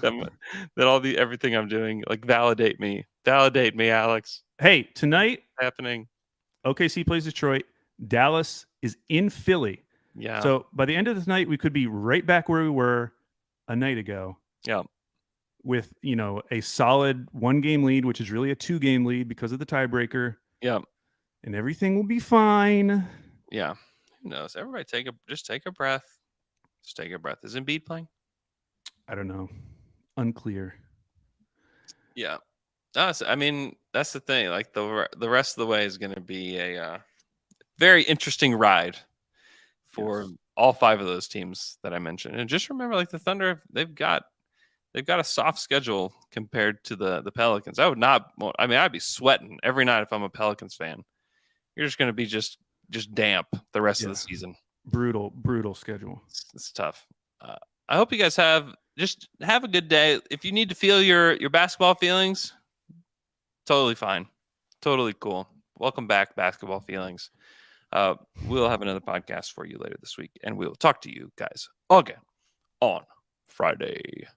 that everything I'm doing, like validate me, Alex. Hey, tonight Happening. OKC plays Detroit. Dallas is in Philly. Yeah. So by the end of the night, we could be right back where we were a night ago. Yeah. With, a solid 1-game lead, which is really a 2-game lead because of the tiebreaker. Yeah. And everything will be fine. Yeah. Who knows? Everybody just take a breath. Just take a breath. Is Embiid playing? I don't know. Unclear. Yeah. I mean, that's the thing. Like the rest of the way is going to be a very interesting ride for all 5 of those teams that I mentioned. And just remember, like the Thunder, they've got a soft schedule compared to the Pelicans. I'd be sweating every night if I'm a Pelicans fan. You're just going to be just damp the rest of the season. Brutal schedule. It's tough. I hope you guys have a good day. If you need to feel your basketball feelings, totally fine. Totally cool. Welcome back, Basketball Feelings. We'll have another podcast for you later this week, and we'll talk to you guys again on Friday.